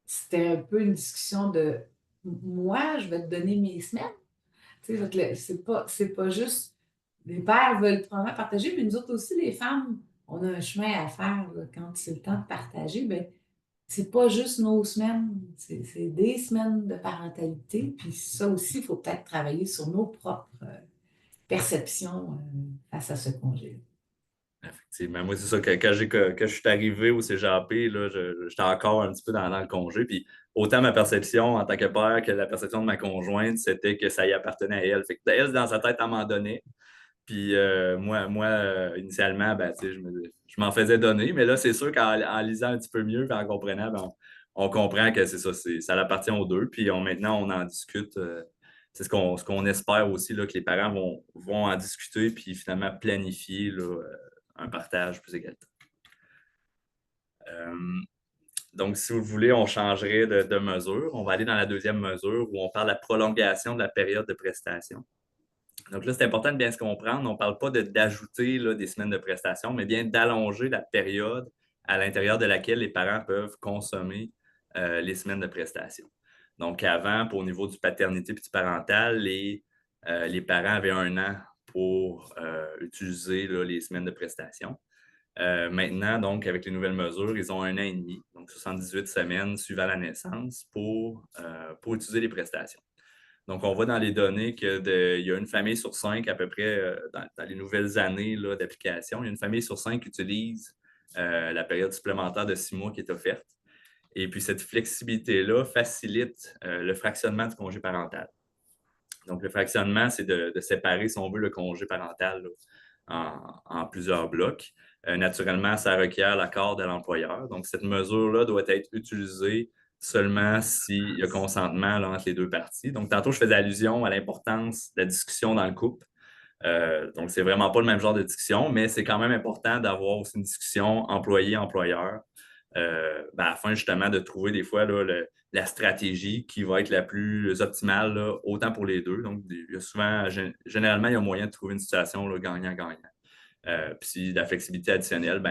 c'était un peu une discussion de moi, je vais te donner mes semaines. Tu sais, c'est pas juste les pères veulent probablement partager, mais nous autres aussi, les femmes, on a un chemin à faire là, quand c'est le temps de partager. Ben, c'est pas juste nos semaines, c'est des semaines de parentalité. Puis ça aussi, il faut peut-être travailler sur nos propres perceptions face à ce congé. effectivement. Moi, c'est ça, que je suis arrivé au CGAP, là, j'étais encore un petit peu dans le congé. Puis autant ma perception en tant que père que la perception de ma conjointe, c'était que ça y appartenait à elle. Fait que elle, dans sa tête, elle m'en donnait. Puis moi initialement, ben, je m'en faisais donner, mais là, c'est sûr qu'en lisant un petit peu mieux et en comprenant, ben, on comprend que c'est ça, ça appartient aux deux. Puis maintenant, on en discute c'est ce qu'on espère aussi, là, que les parents vont en discuter puis finalement planifier là, un partage plus égalitaire. Donc, si vous le voulez, on changerait de mesure. On va aller dans la deuxième mesure où on parle de la prolongation de la période de prestation. Donc là, c'est important de bien se comprendre. On ne parle pas d'ajouter des semaines de prestation, mais bien d'allonger la période à l'intérieur de laquelle les parents peuvent consommer les semaines de prestation. Donc, avant, au niveau du paternité et du parental, les parents avaient 1 an pour utiliser les semaines de prestation. Maintenant, donc, avec les nouvelles mesures, ils ont 1 an et demi, donc 78 semaines suivant la naissance pour utiliser les prestations. Donc, on voit dans les données qu'il y a une famille sur 5 à peu près dans les nouvelles années d'application. Il y a une famille sur 5 qui utilise la période supplémentaire de 6 mois qui est offerte. Et puis, cette flexibilité-là facilite le fractionnement du congé parental. Donc, le fractionnement, c'est de séparer, si on veut, le congé parental en plusieurs blocs. Naturellement, ça requiert l'accord de l'employeur. Donc, cette mesure-là doit être utilisée seulement s'il y a consentement entre les 2 parties. Donc, tantôt, je faisais allusion à l'importance de la discussion dans le couple. Donc, c'est vraiment pas le même genre de discussion, mais c'est quand même important d'avoir aussi une discussion employé-employeur afin justement de trouver des fois la stratégie qui va être la plus optimale, autant pour les deux. Donc, il y a souvent, généralement, il y a moyen de trouver une situation gagnant-gagnant. Puis la flexibilité additionnelle,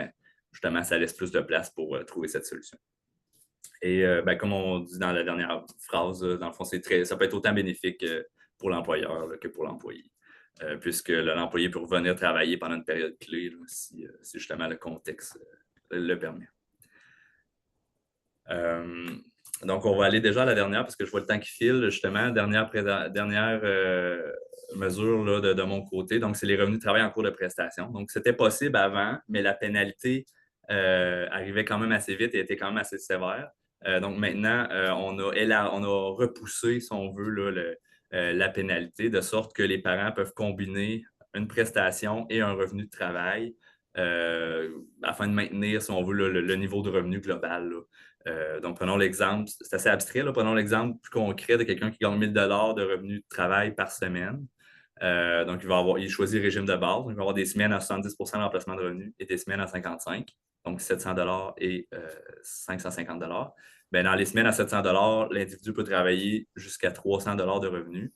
justement, ça laisse plus de place pour trouver cette solution. Et comme on dit dans la dernière phrase, dans le fond, ça peut être autant bénéfique pour l'employeur que pour l'employé, puisque l'employé peut revenir travailler pendant une période clé si justement le contexte le permet. Donc, on va aller déjà à la dernière parce que je vois le temps qui file, justement. Dernière mesure de mon côté. Donc, c'est les revenus de travail en cours de prestation. Donc, c'était possible avant, mais la pénalité arrivait quand même assez vite et était quand même assez sévère. Donc, maintenant, on a repoussé, si on veut, la pénalité, de sorte que les parents peuvent combiner une prestation et un revenu de travail afin de maintenir, si on veut, le niveau de revenu global. Donc, prenons l'exemple, c'est assez abstrait, prenons l'exemple plus concret de quelqu'un qui gagne 1 000 $ de revenus de travail par semaine. Donc, il choisit le régime de base. Donc, il va avoir des semaines à 70 % de remplacement de revenus et des semaines à 55 %, donc 700 $ et 550 $. Dans les semaines à 700 $, l'individu peut travailler jusqu'à 300 $ de revenus.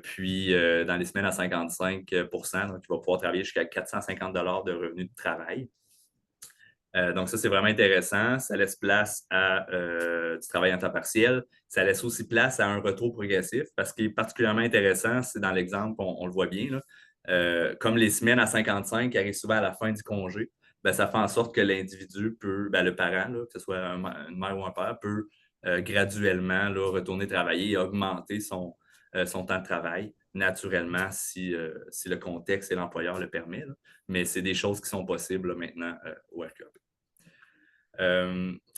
Puis, dans les semaines à 55 %, donc, il va pouvoir travailler jusqu'à 450 $ de revenus de travail. Donc, ça, c'est vraiment intéressant. Ça laisse place à du travail en temps partiel. Ça laisse aussi place à un retour progressif parce qu'il est particulièrement intéressant, c'est dans l'exemple, on le voit bien, comme les semaines à 55 qui arrivent souvent à la fin du congé, ça fait en sorte que l'individu peut, le parent, que ce soit une mère ou un père, peut graduellement retourner travailler et augmenter son temps de travail naturellement si le contexte et l'employeur le permet. Mais c'est des choses qui sont possibles maintenant au RQAP.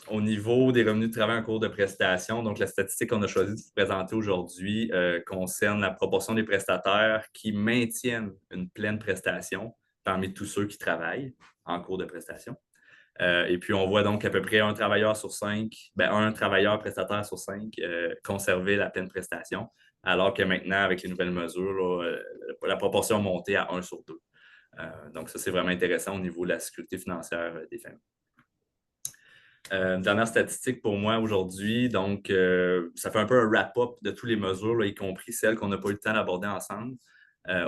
Au niveau des revenus de travail en cours de prestation, donc la statistique qu'on a choisi de vous présenter aujourd'hui concerne la proportion des prestataires qui maintiennent une pleine prestation parmi tous ceux qui travaillent en cours de prestation. Et puis, on voit donc à peu près un travailleur prestataire sur 5 conserver la pleine prestation, alors que maintenant, avec les nouvelles mesures, la proportion a monté à 1 sur 2. Donc, ça, c'est vraiment intéressant au niveau de la sécurité financière des familles. Dernière statistique pour moi aujourd'hui, donc ça fait un peu un wrap-up de toutes les mesures, y compris celles qu'on n'a pas eu le temps d'aborder ensemble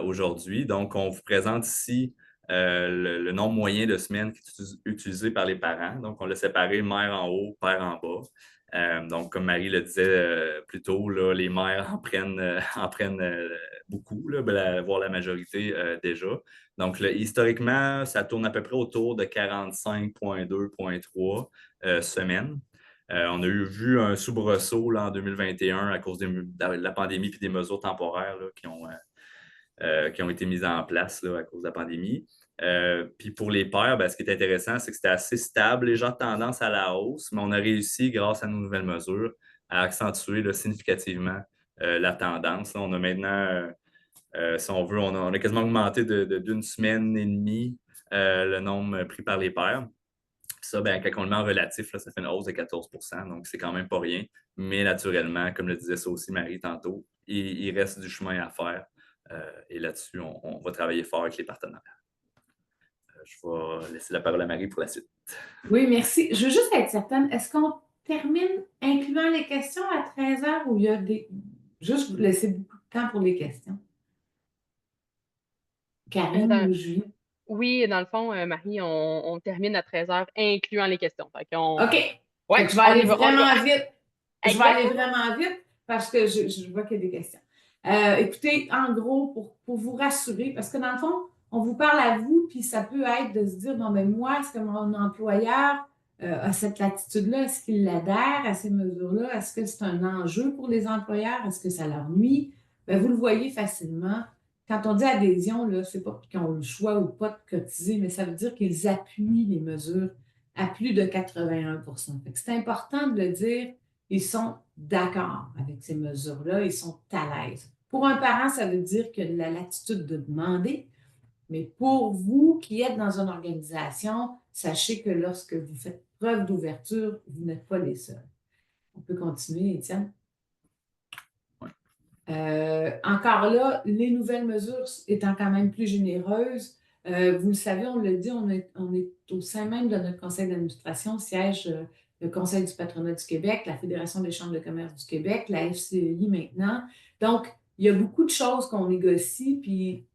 aujourd'hui. Donc, on vous présente ici le nombre moyen de semaines qui est utilisé par les parents. Donc, on l'a séparé mère en haut, père en bas. Donc, comme Marie le disait plus tôt, les mères en prennent beaucoup, voire la majorité déjà. Donc, historiquement, ça tourne à peu près autour de 45,2,3 semaines. On a vu un soubresaut en 2021 à cause de la pandémie et des mesures temporaires qui ont été mises en place à cause de la pandémie. Puis pour les pères, ce qui est intéressant, c'est que c'était assez stable, les gens de tendance à la hausse, mais on a réussi, grâce à nos nouvelles mesures, à accentuer significativement la tendance. On a maintenant, si on veut, on a quasiment augmenté d'une semaine et demie le nombre pris par les pères. Puis ça, quand on le met en relatif, ça fait une hausse de 14 %, donc c'est quand même pas rien. Mais naturellement, comme le disait ça aussi Marie tantôt, il reste du chemin à faire. Et là-dessus, on va travailler fort avec les partenaires. Je vais laisser la parole à Marie pour la suite. Oui, merci. Je veux juste être certaine, est-ce qu'on termine incluant les questions à 13h ou il y a des... Juste vous laisser beaucoup de temps pour les questions? Karine Dans- ou Julie? Oui, dans le fond, Marie, on termine à 13h, incluant les questions. Fait qu'on... OK. Fait Ouais, que je vais on aller y va, on y va. vraiment vite. Je vais aller Exactement. vraiment vite parce que je vois qu'il y a des questions. Écoutez, en gros, pour vous rassurer, parce que dans le fond, on vous parle à vous, puis ça peut être de se dire, bon, ben moi, est-ce que mon employeur a cette latitude-là? Est-ce qu'il adhère à ces mesures-là? Est-ce que c'est un enjeu pour les employeurs? Est-ce que ça leur nuit? Ben, vous le voyez facilement. Quand on dit adhésion, là, c'est pas qu'ils ont le choix ou pas de cotiser, mais ça veut dire qu'ils appuient les mesures à plus de 81%. Fait que c'est important de le dire, ils sont d'accord avec ces mesures-là, ils sont à l'aise. Pour un parent, ça veut dire qu'il a la latitude de demander, mais pour vous qui êtes dans une organisation, sachez que lorsque vous faites preuve d'ouverture, vous n'êtes pas les seuls. On peut continuer, Étienne. Encore là, les nouvelles mesures étant quand même plus généreuses, vous le savez, on le dit, on est au sein même de notre conseil d'administration, siège le Conseil du patronat du Québec, la Fédération des chambres de commerce du Québec, la FCEI maintenant. Donc, il y a beaucoup de choses qu'on négocie, puis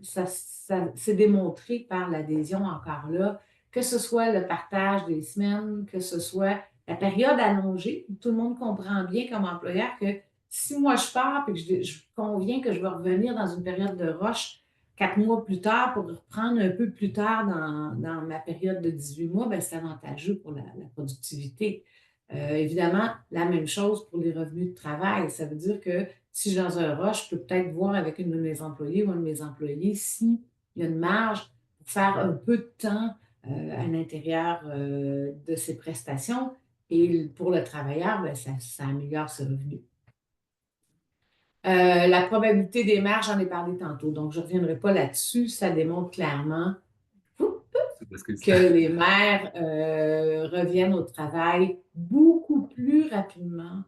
ça s'est démontré par l'adhésion encore là, que ce soit le partage des semaines, que ce soit la période allongée. Tout le monde comprend bien comme employeur que si moi je pars et que je conviens que je vais revenir dans une période de rush 4 mois plus tard pour reprendre un peu plus tard dans ma période de 18 mois, ben, c'est avantageux pour la productivité. Évidemment, la même chose pour les revenus de travail. Ça veut dire que si je suis dans un rush, je peux peut-être voir avec une de mes employés ou un de mes employés s'il y a une marge pour faire un peu de temps à l'intérieur de ses prestations. Et pour le travailleur, ben, ça améliore ses revenus. La probabilité des marges, j'en ai parlé tantôt, donc je ne reviendrai pas là-dessus. Ça démontre clairement que les mères reviennent au travail beaucoup plus rapidement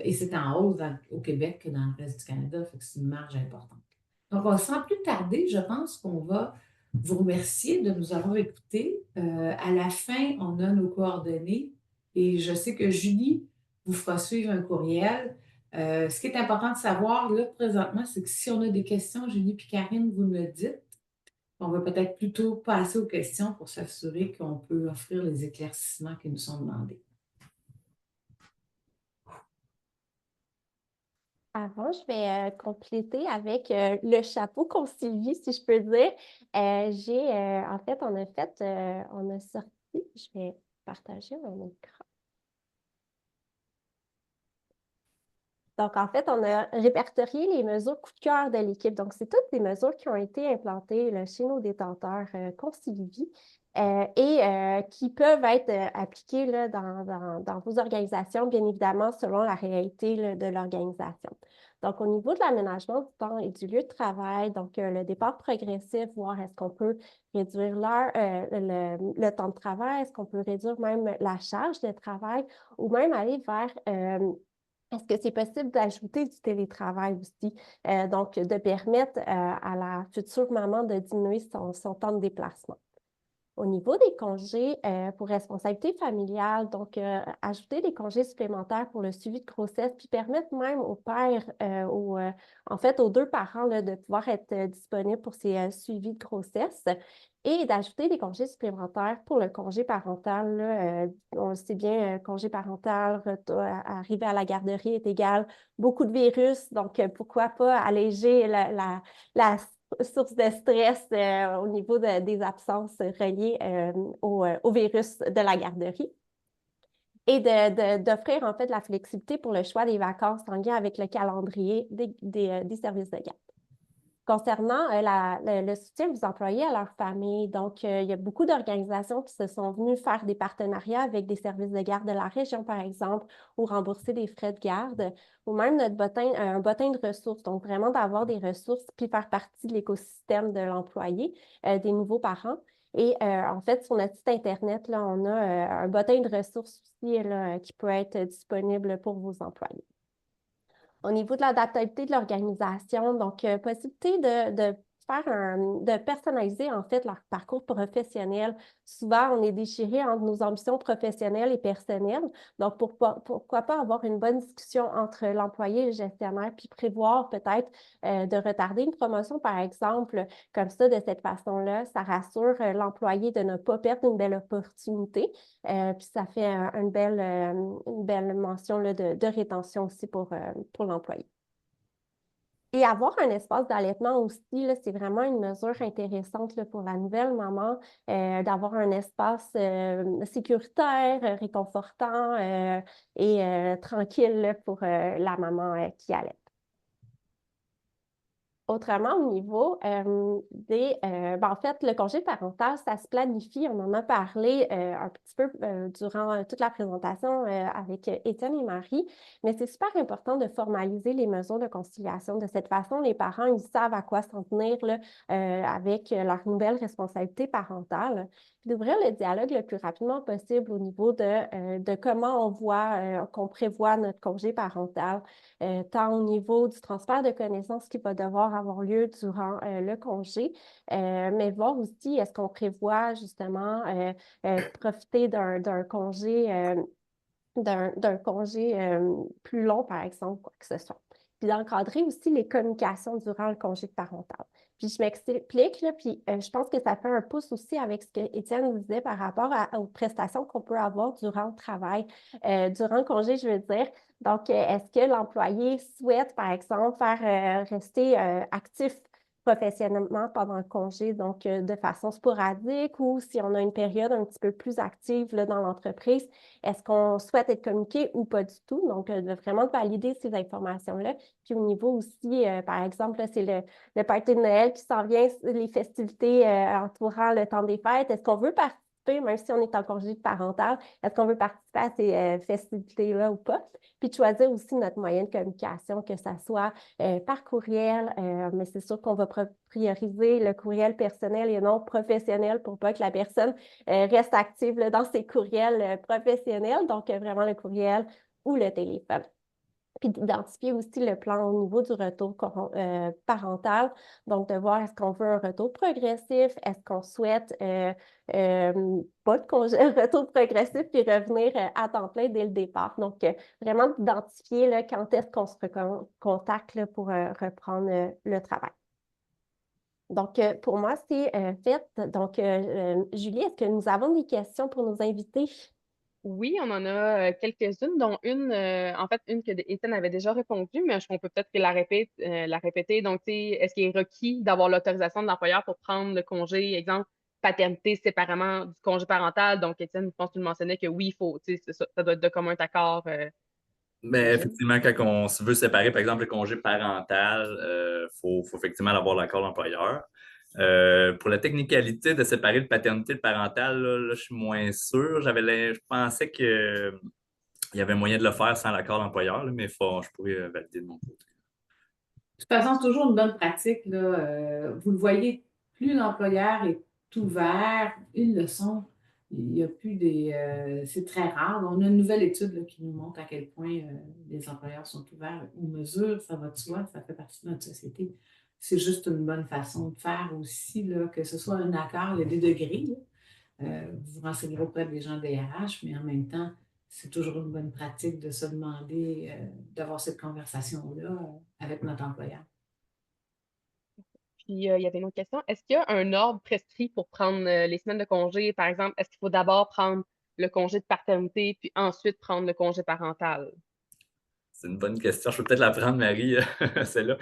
et c'est en hausse au Québec que dans le reste du Canada, fait que c'est une marge importante. Donc, sans plus tarder, je pense qu'on va vous remercier de nous avoir écoutés. À la fin, on a nos coordonnées et je sais que Julie vous fera suivre un courriel. Ce qui est important de savoir là présentement, c'est que si on a des questions, Julie et Karine, vous me le dites. On va peut-être plutôt passer aux questions pour s'assurer qu'on peut offrir les éclaircissements qui nous sont demandés. Avant, je vais compléter avec le chapeau Concilvie, si je peux dire. En fait, on a sorti, je vais partager mon écran. Donc, en fait, on a répertorié les mesures coup de cœur de l'équipe. Donc, c'est toutes des mesures qui ont été implantées là, chez nos détenteurs Concilvie et qui peuvent être appliquées là, dans vos organisations, bien évidemment, selon la réalité là, de l'organisation. Donc, au niveau de l'aménagement du temps et du lieu de travail, donc le départ progressif, voir est-ce qu'on peut réduire le temps de travail, est-ce qu'on peut réduire même la charge de travail ou même aller vers... est-ce que c'est possible d'ajouter du télétravail aussi? Donc, de permettre à la future maman de diminuer son temps de déplacement. Au niveau des congés pour responsabilité familiale, donc ajouter des congés supplémentaires pour le suivi de grossesse, puis permettre même au père, en fait aux deux parents là, de pouvoir être disponibles pour ces suivis de grossesse et d'ajouter des congés supplémentaires pour le congé parental. Là, on le sait bien, congé parental, arriver à la garderie est égal beaucoup de virus, donc pourquoi pas alléger la source de stress au niveau des absences reliées au virus de la garderie et d'offrir en fait la flexibilité pour le choix des vacances en lien avec le calendrier des services de garde. Concernant le soutien aux employés à leur famille, donc il y a beaucoup d'organisations qui se sont venues faire des partenariats avec des services de garde de la région, par exemple, ou rembourser des frais de garde, ou même un bottin de ressources, donc vraiment d'avoir des ressources puis faire partie de l'écosystème de l'employé, des nouveaux parents. Et en fait, sur notre site Internet, là, on a un bottin de ressources aussi là, qui peut être disponible pour vos employés. Au niveau de l'adaptabilité de l'organisation, donc possibilité de personnaliser en fait leur parcours professionnel. Souvent, on est déchiré entre nos ambitions professionnelles et personnelles. Donc, pourquoi pas avoir une bonne discussion entre l'employé et le gestionnaire, puis prévoir peut-être de retarder une promotion, par exemple, comme ça, de cette façon-là. Ça rassure l'employé de ne pas perdre une belle opportunité. Puis ça fait une belle mention là, de rétention aussi pour l'employé. Et avoir un espace d'allaitement aussi, là, c'est vraiment une mesure intéressante là, pour la nouvelle maman, d'avoir un espace sécuritaire, réconfortant et tranquille là, pour la maman qui allait. Autrement, au niveau en fait, le congé parental, ça se planifie. On en a parlé un petit peu durant toute la présentation avec Étienne et Marie, mais c'est super important de formaliser les mesures de conciliation. De cette façon, les parents, ils savent à quoi s'en tenir là, avec leur nouvelle responsabilité parentale. Puis d'ouvrir le dialogue le plus rapidement possible au niveau de comment on voit, qu'on prévoit notre congé parental, tant au niveau du transfert de connaissances qui va devoir avoir lieu durant le congé, mais voir aussi est-ce qu'on prévoit justement profiter d'un congé plus long, par exemple, quoi que ce soit. Puis d'encadrer aussi les communications durant le congé parental. Puis je m'explique, là, puis je pense que ça fait un pouce aussi avec ce que Étienne disait par rapport aux prestations qu'on peut avoir durant le travail, durant le congé, je veux dire. Donc, est-ce que l'employé souhaite, par exemple, faire rester actif professionnellement pendant le congé, donc de façon sporadique, ou si on a une période un petit peu plus active là, dans l'entreprise, est-ce qu'on souhaite être communiqué ou pas du tout? Donc, de vraiment valider ces informations-là. Puis au niveau aussi, par exemple, là, c'est le party de Noël qui s'en vient, les festivités entourant le temps des fêtes. Est-ce qu'on veut participer, même si on est en congé parental, est-ce qu'on veut participer à ces festivités-là ou pas? Puis de choisir aussi notre moyen de communication, que ça soit par courriel, mais c'est sûr qu'on va prioriser le courriel personnel et non professionnel pour pas que la personne reste active là, dans ses courriels professionnels, donc vraiment le courriel ou le téléphone. Puis d'identifier aussi le plan au niveau du retour parental. Donc, de voir est-ce qu'on veut un retour progressif, est-ce qu'on souhaite pas de retour progressif puis revenir à temps plein dès le départ. Donc, vraiment d'identifier là, quand est-ce qu'on se recontacte là, pour reprendre le travail. Donc, pour moi, c'est fait. Donc, Julie, est-ce que nous avons des questions pour nos invités? Oui, on en a quelques-unes, dont une, en fait, une que Étienne avait déjà répondu, mais on peut peut-être la répéter. Donc, tu sais, est-ce qu'il est requis d'avoir l'autorisation de l'employeur pour prendre le congé, exemple, paternité séparément du congé parental? Donc, Étienne, je pense que tu le mentionnais que oui, il faut, tu sais, ça doit être de commun accord, Mais j'imagine. effectivement, quand on se veut séparer, par exemple, le congé parental, faut effectivement avoir l'accord de l'employeur. Pour la technicalité de séparer le paternité et le parental, là, je suis moins sûr. Je pensais qu'il y avait moyen de le faire sans l'accord de l'employeur, là, mais je pourrais valider de mon côté. De toute façon, c'est toujours une bonne pratique, là. Vous le voyez, plus l'employeur est ouvert, une leçon, il n'y a plus c'est très rare. On a une nouvelle étude là, qui nous montre à quel point les employeurs sont ouverts aux mesures, ça va de soi, ça fait partie de notre société. C'est juste une bonne façon de faire aussi, là, que ce soit un accord, il y a des degrés, là. Vous vous renseignerez auprès des gens des RH, mais en même temps, c'est toujours une bonne pratique de se demander, d'avoir cette conversation-là avec notre employeur. Puis, il y avait une autre question. Est-ce qu'il y a un ordre prescrit pour prendre les semaines de congé? Par exemple, est-ce qu'il faut d'abord prendre le congé de paternité, puis ensuite prendre le congé parental? C'est une bonne question. Je peux peut-être la prendre, Marie, celle-là,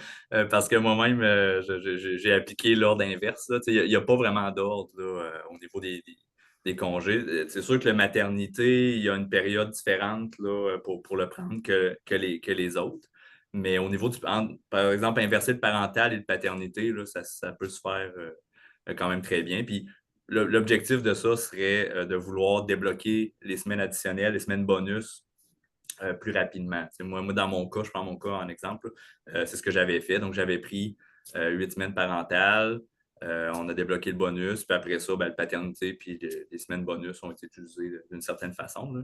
parce que moi-même, j'ai appliqué l'ordre inverse, là. Tu sais, il n'y a pas vraiment d'ordre là, au niveau des congés. C'est sûr que la maternité, il y a une période différente là, pour le prendre que les autres. Mais au niveau par exemple, inverser le parental et le paternité, là, ça peut se faire quand même très bien. Puis l'objectif de ça serait de vouloir débloquer les semaines additionnelles, les semaines bonus plus rapidement. Moi, dans mon cas, je prends mon cas en exemple, c'est ce que j'avais fait. Donc, j'avais pris 8 semaines parentales, On a débloqué le bonus, puis après ça, le paternité puis les semaines bonus ont été utilisées d'une certaine façon, là.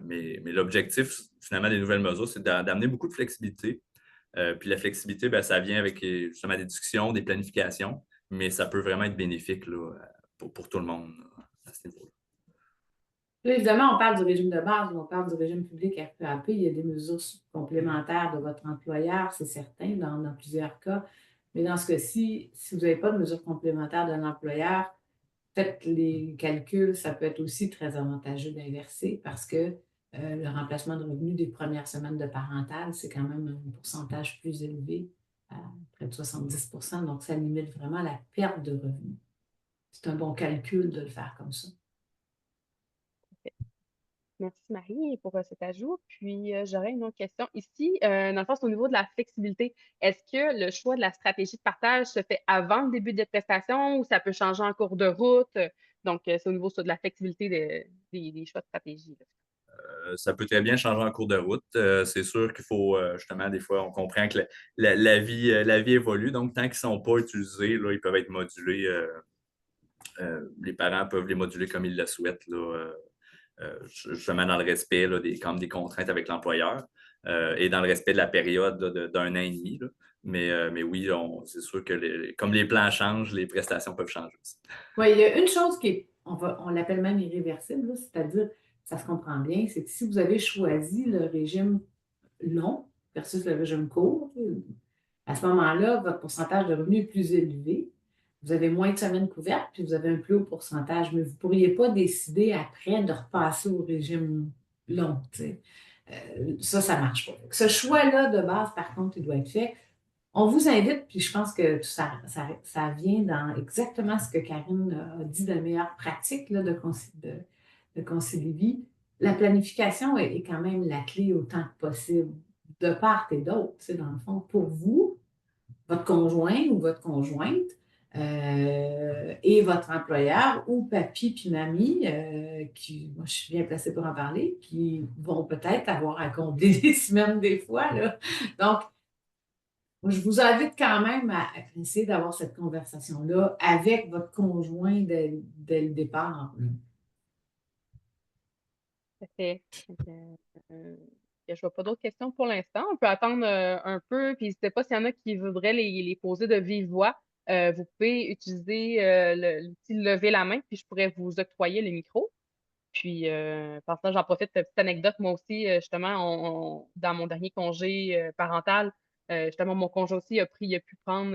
Mais l'objectif, finalement, des nouvelles mesures, c'est d'amener beaucoup de flexibilité. Puis la flexibilité, ça vient avec justement des discussions, des planifications, mais ça peut vraiment être bénéfique là, pour tout le monde là, à ce niveau-là. Là, évidemment, on parle du régime de base, on parle du régime public RQAP. Il y a des mesures complémentaires de votre employeur, c'est certain, dans plusieurs cas. Mais dans ce cas-ci, si vous n'avez pas de mesures complémentaires de l'employeur, faites les calculs, ça peut être aussi très avantageux d'inverser parce que le remplacement de revenus des premières semaines de parental, c'est quand même un pourcentage plus élevé, à près de 70 %. Donc, ça limite vraiment la perte de revenus. C'est un bon calcul de le faire comme ça. Merci Marie pour cet ajout. Puis j'aurais une autre question. Ici, dans le fond, c'est au niveau de la flexibilité. Est-ce que le choix de la stratégie de partage se fait avant le début des prestations ou ça peut changer en cours de route? Donc, c'est au niveau ça, de la flexibilité des choix de stratégie, là. Ça peut très bien changer en cours de route. C'est sûr qu'il faut, justement, des fois, on comprend que la vie évolue. Donc, tant qu'ils ne sont pas utilisés, là, ils peuvent être modulés. Les parents peuvent les moduler comme ils le souhaitent, là, justement dans le respect là, comme des contraintes avec l'employeur et dans le respect de la période là, d'un an et demi. Là. Mais oui, c'est sûr que comme les plans changent, les prestations peuvent changer aussi. Oui, il y a une chose on l'appelle même irréversible, là, c'est-à-dire, ça se comprend bien, c'est que si vous avez choisi le régime long versus le régime court, à ce moment-là, votre pourcentage de revenus est plus élevé. Vous avez moins de semaines couvertes, puis vous avez un plus haut pourcentage, mais vous ne pourriez pas décider après de repasser au régime long. Ça ne marche pas. Ce choix-là de base, par contre, il doit être fait. On vous invite, puis je pense que ça vient dans exactement ce que Karine a dit de meilleure pratique là, de Concilivie. La planification est quand même la clé autant que possible, de part et d'autre, dans le fond, pour vous, votre conjoint ou votre conjointe et votre employeur ou papy puis mamie, moi je suis bien placée pour en parler, qui vont peut-être avoir à combler des semaines des fois. Là. Donc, je vous invite quand même à essayer d'avoir cette conversation-là avec votre conjoint dès le départ. Tout à fait. Donc, je vois pas d'autres questions pour l'instant. On peut attendre un peu, puis n'hésitez pas s'il y en a qui voudraient les poser de vive voix. Vous pouvez utiliser l'outil lever la main, puis je pourrais vous octroyer le micro. Puis, par ça, j'en profite, petite anecdote, moi aussi, justement, dans mon dernier congé parental, justement, mon congé aussi il a pu prendre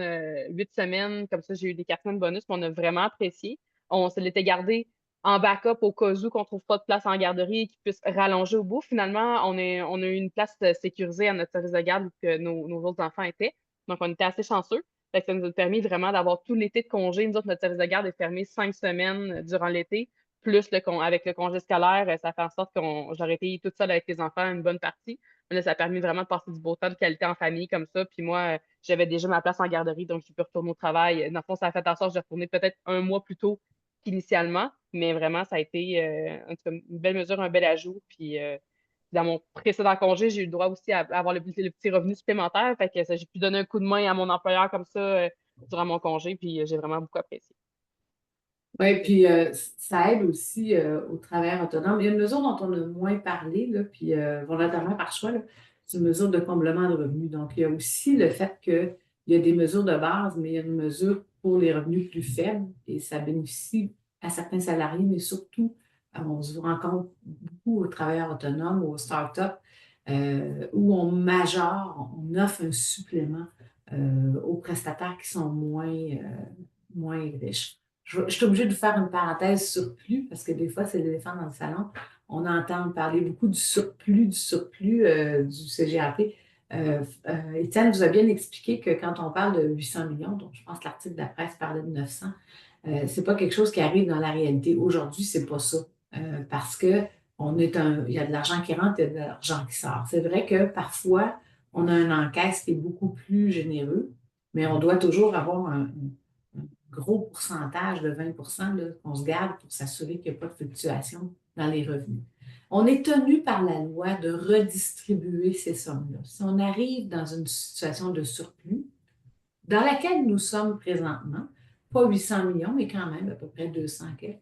8 semaines, comme ça, j'ai eu des 4 semaines bonus, puis on a vraiment apprécié. On se l'était gardé en backup au cas où qu'on ne trouve pas de place en garderie et qu'il puisse rallonger au bout. Finalement, on a eu une place sécurisée à notre service de garde où que nos autres enfants étaient. Donc, on était assez chanceux. Fait que ça nous a permis vraiment d'avoir tout l'été de congé. Nous autres, notre service de garde est fermé 5 semaines durant l'été plus avec le congé scolaire, ça fait en sorte que j'aurais été toute seule avec les enfants une bonne partie. Mais là, ça a permis vraiment de passer du beau temps de qualité en famille comme ça. Puis moi, j'avais déjà ma place en garderie, donc j'ai pu retourner au travail. Dans le fond, ça a fait en sorte que j'ai retourné peut-être un mois plus tôt qu'initialement. Mais vraiment, ça a été en tout cas, une belle mesure, un bel ajout. Puis dans mon précédent congé, j'ai eu le droit aussi à avoir le petit revenu supplémentaire. Fait que j'ai pu donner un coup de main à mon employeur comme ça durant mon congé. Puis j'ai vraiment beaucoup apprécié. Oui, puis ça aide aussi au travail autonome. Il y a une mesure dont on a moins parlé, là, puis volontairement par choix, là, c'est une mesure de comblement de revenus. Donc, il y a aussi le fait qu'il y a des mesures de base, mais il y a une mesure pour les revenus plus faibles et ça bénéficie à certains salariés, mais surtout, on se rencontre beaucoup aux travailleurs autonomes ou aux startups où on majore, on offre un supplément aux prestataires qui sont moins riches. Je suis obligée de faire une parenthèse surplus parce que des fois, c'est l'éléphant dans le salon. On entend parler beaucoup du surplus du CGAP. Étienne vous a bien expliqué que quand on parle de 800 millions, donc je pense que l'article de la presse parlait de 900, c'est pas quelque chose qui arrive dans la réalité. Aujourd'hui, c'est pas ça. Parce que il y a de l'argent qui rentre, il y a de l'argent qui sort. C'est vrai que parfois, on a un encaisse qui est beaucoup plus généreux, mais on doit toujours avoir un gros pourcentage de 20 qu'on se garde pour s'assurer qu'il n'y a pas de fluctuation dans les revenus. On est tenu par la loi de redistribuer ces sommes-là. Si on arrive dans une situation de surplus, dans laquelle nous sommes présentement, pas 800 millions, mais quand même à peu près 200 quelques.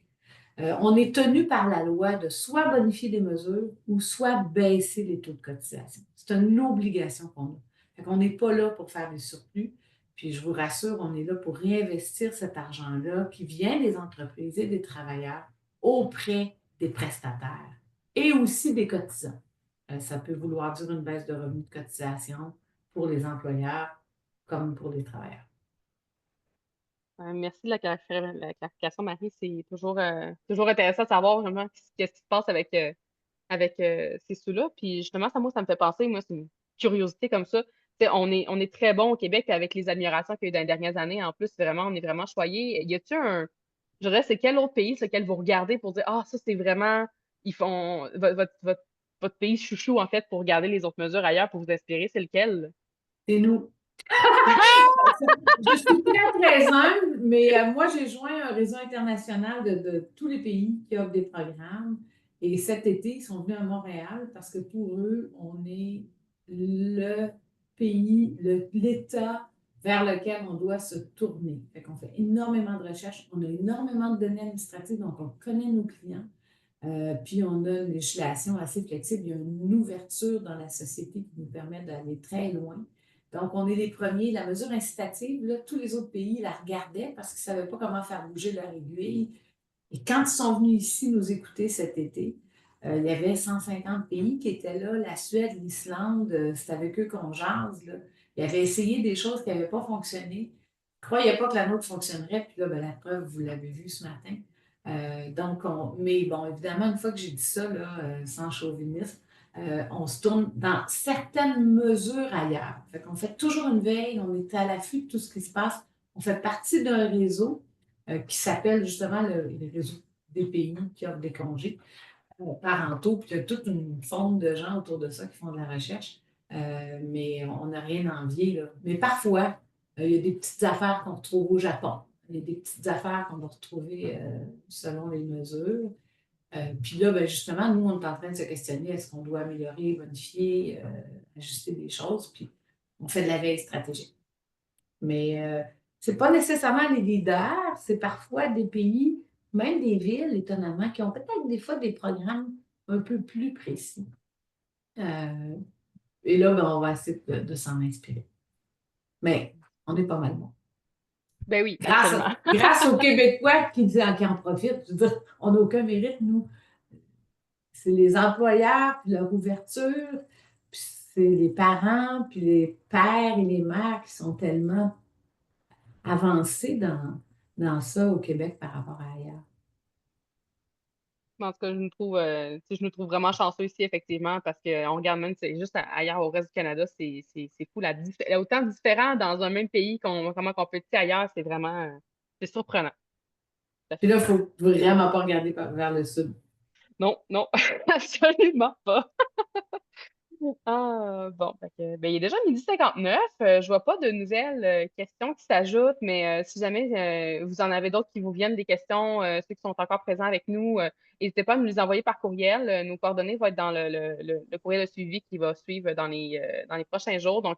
On est tenu par la loi de soit bonifier des mesures ou soit baisser les taux de cotisation. C'est une obligation qu'on a. Fait qu'on n'est pas là pour faire des surplus. Puis je vous rassure, on est là pour réinvestir cet argent-là qui vient des entreprises et des travailleurs auprès des prestataires et aussi des cotisants. Ça peut vouloir dire une baisse de revenus de cotisation pour les employeurs comme pour les travailleurs. Merci de la clarification, Marie. C'est toujours intéressant de savoir vraiment qu'est-ce qui se passe avec ces sous-là. Puis justement, ça me fait penser, moi, c'est une curiosité comme ça. Tu sais, on est très bon au Québec avec les améliorations qu'il y a eu dans les dernières années. En plus, vraiment, on est vraiment choyés. Y a-t-il je dirais, c'est quel autre pays sur lequel vous regardez pour dire, ah, ça, c'est vraiment, ils font, votre pays chouchou, en fait, pour regarder les autres mesures ailleurs, pour vous inspirer, c'est lequel? C'est nous. Je suis très humble, mais moi, j'ai joint un réseau international de tous les pays qui offrent des programmes. Et cet été, ils sont venus à Montréal parce que pour eux, on est le pays, l'État vers lequel on doit se tourner. Fait qu'on fait énormément de recherches, on a énormément de données administratives, donc on connaît nos clients. Puis on a une législation assez flexible. Il y a une ouverture dans la société qui nous permet d'aller très loin. Donc, on est les premiers. La mesure incitative, là, tous les autres pays la regardaient parce qu'ils ne savaient pas comment faire bouger leur aiguille. Et quand ils sont venus ici nous écouter cet été, il y avait 150 pays qui étaient là, la Suède, l'Islande, c'est avec eux qu'on jase, là. Ils avaient essayé des choses qui n'avaient pas fonctionné. Ils ne croyaient pas que la nôtre fonctionnerait, puis là, ben, la preuve, vous l'avez vu ce matin. Mais bon, évidemment, une fois que j'ai dit ça, là, sans chauvinisme, on se tourne dans certaines mesures ailleurs. Fait qu'on fait toujours une veille, on est à l'affût de tout ce qui se passe. On fait partie d'un réseau qui s'appelle justement le réseau des pays qui offrent des congés parentaux, puis il y a toute une forme de gens autour de ça qui font de la recherche. Mais on n'a rien à envier, là. Mais parfois, il y a des petites affaires qu'on retrouve au Japon. Il y a des petites affaires qu'on va retrouver selon les mesures. Puis là, ben justement, nous, on est en train de se questionner, est-ce qu'on doit améliorer, modifier, ajuster des choses, puis on fait de la veille stratégique. Mais ce n'est pas nécessairement les leaders, c'est parfois des pays, même des villes, étonnamment, qui ont peut-être des fois des programmes un peu plus précis. Et là, ben, on va essayer de s'en inspirer. Mais on est pas mal bon. Ben oui, absolument. Grâce aux Québécois qui en profitent, je veux dire, on n'a aucun mérite, nous. C'est les employeurs, puis leur ouverture, puis c'est les parents, puis les pères et les mères qui sont tellement avancés dans ça au Québec par rapport à ailleurs. En tout cas, je nous trouve vraiment chanceux ici, effectivement, parce qu'on regarde même, c'est juste ailleurs au reste du Canada, c'est fou. Autant différent dans un même pays comment on peut être ailleurs, c'est vraiment c'est surprenant. Puis là, il ne faut vraiment pas regarder vers le sud. Non, non, absolument pas. Ah, bon, ben, il est déjà 12h59. Je vois pas de nouvelles questions qui s'ajoutent, mais si jamais vous en avez d'autres qui vous viennent, des questions, ceux qui sont encore présents avec nous, n'hésitez pas à nous les envoyer par courriel. Nos coordonnées vont être dans le courriel de suivi qui va suivre dans les prochains jours. Donc,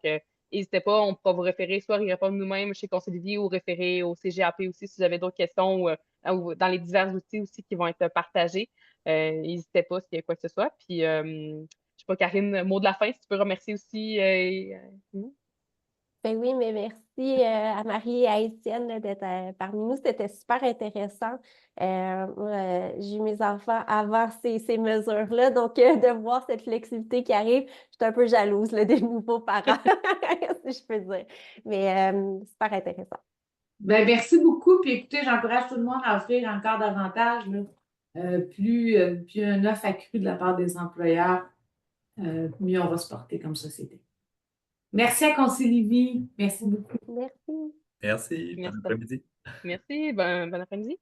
n'hésitez pas, on pourra vous référer, soit y répondre nous-mêmes chez Conseil de vie ou référer au CGAP aussi si vous avez d'autres questions ou dans les divers outils aussi qui vont être partagés. N'hésitez pas s'il y a quoi que ce soit. Puis, je sais pas, Karine, mot de la fin, si tu peux remercier aussi nous. Ben oui, mais merci à Marie et à Étienne là, d'être parmi nous. C'était super intéressant. Moi, j'ai eu mes enfants avant ces mesures-là, donc de voir cette flexibilité qui arrive, je suis un peu jalouse là, des nouveaux parents, si je peux dire. Mais super intéressant. Ben, merci beaucoup. Puis écoutez, j'encourage tout le monde à offrir encore davantage, là. Plus un offre accrue de la part des employeurs, mieux on va se porter comme société. Merci à Concilivie. Merci beaucoup. Merci. Merci. Bon après-midi. Merci, bon après-midi.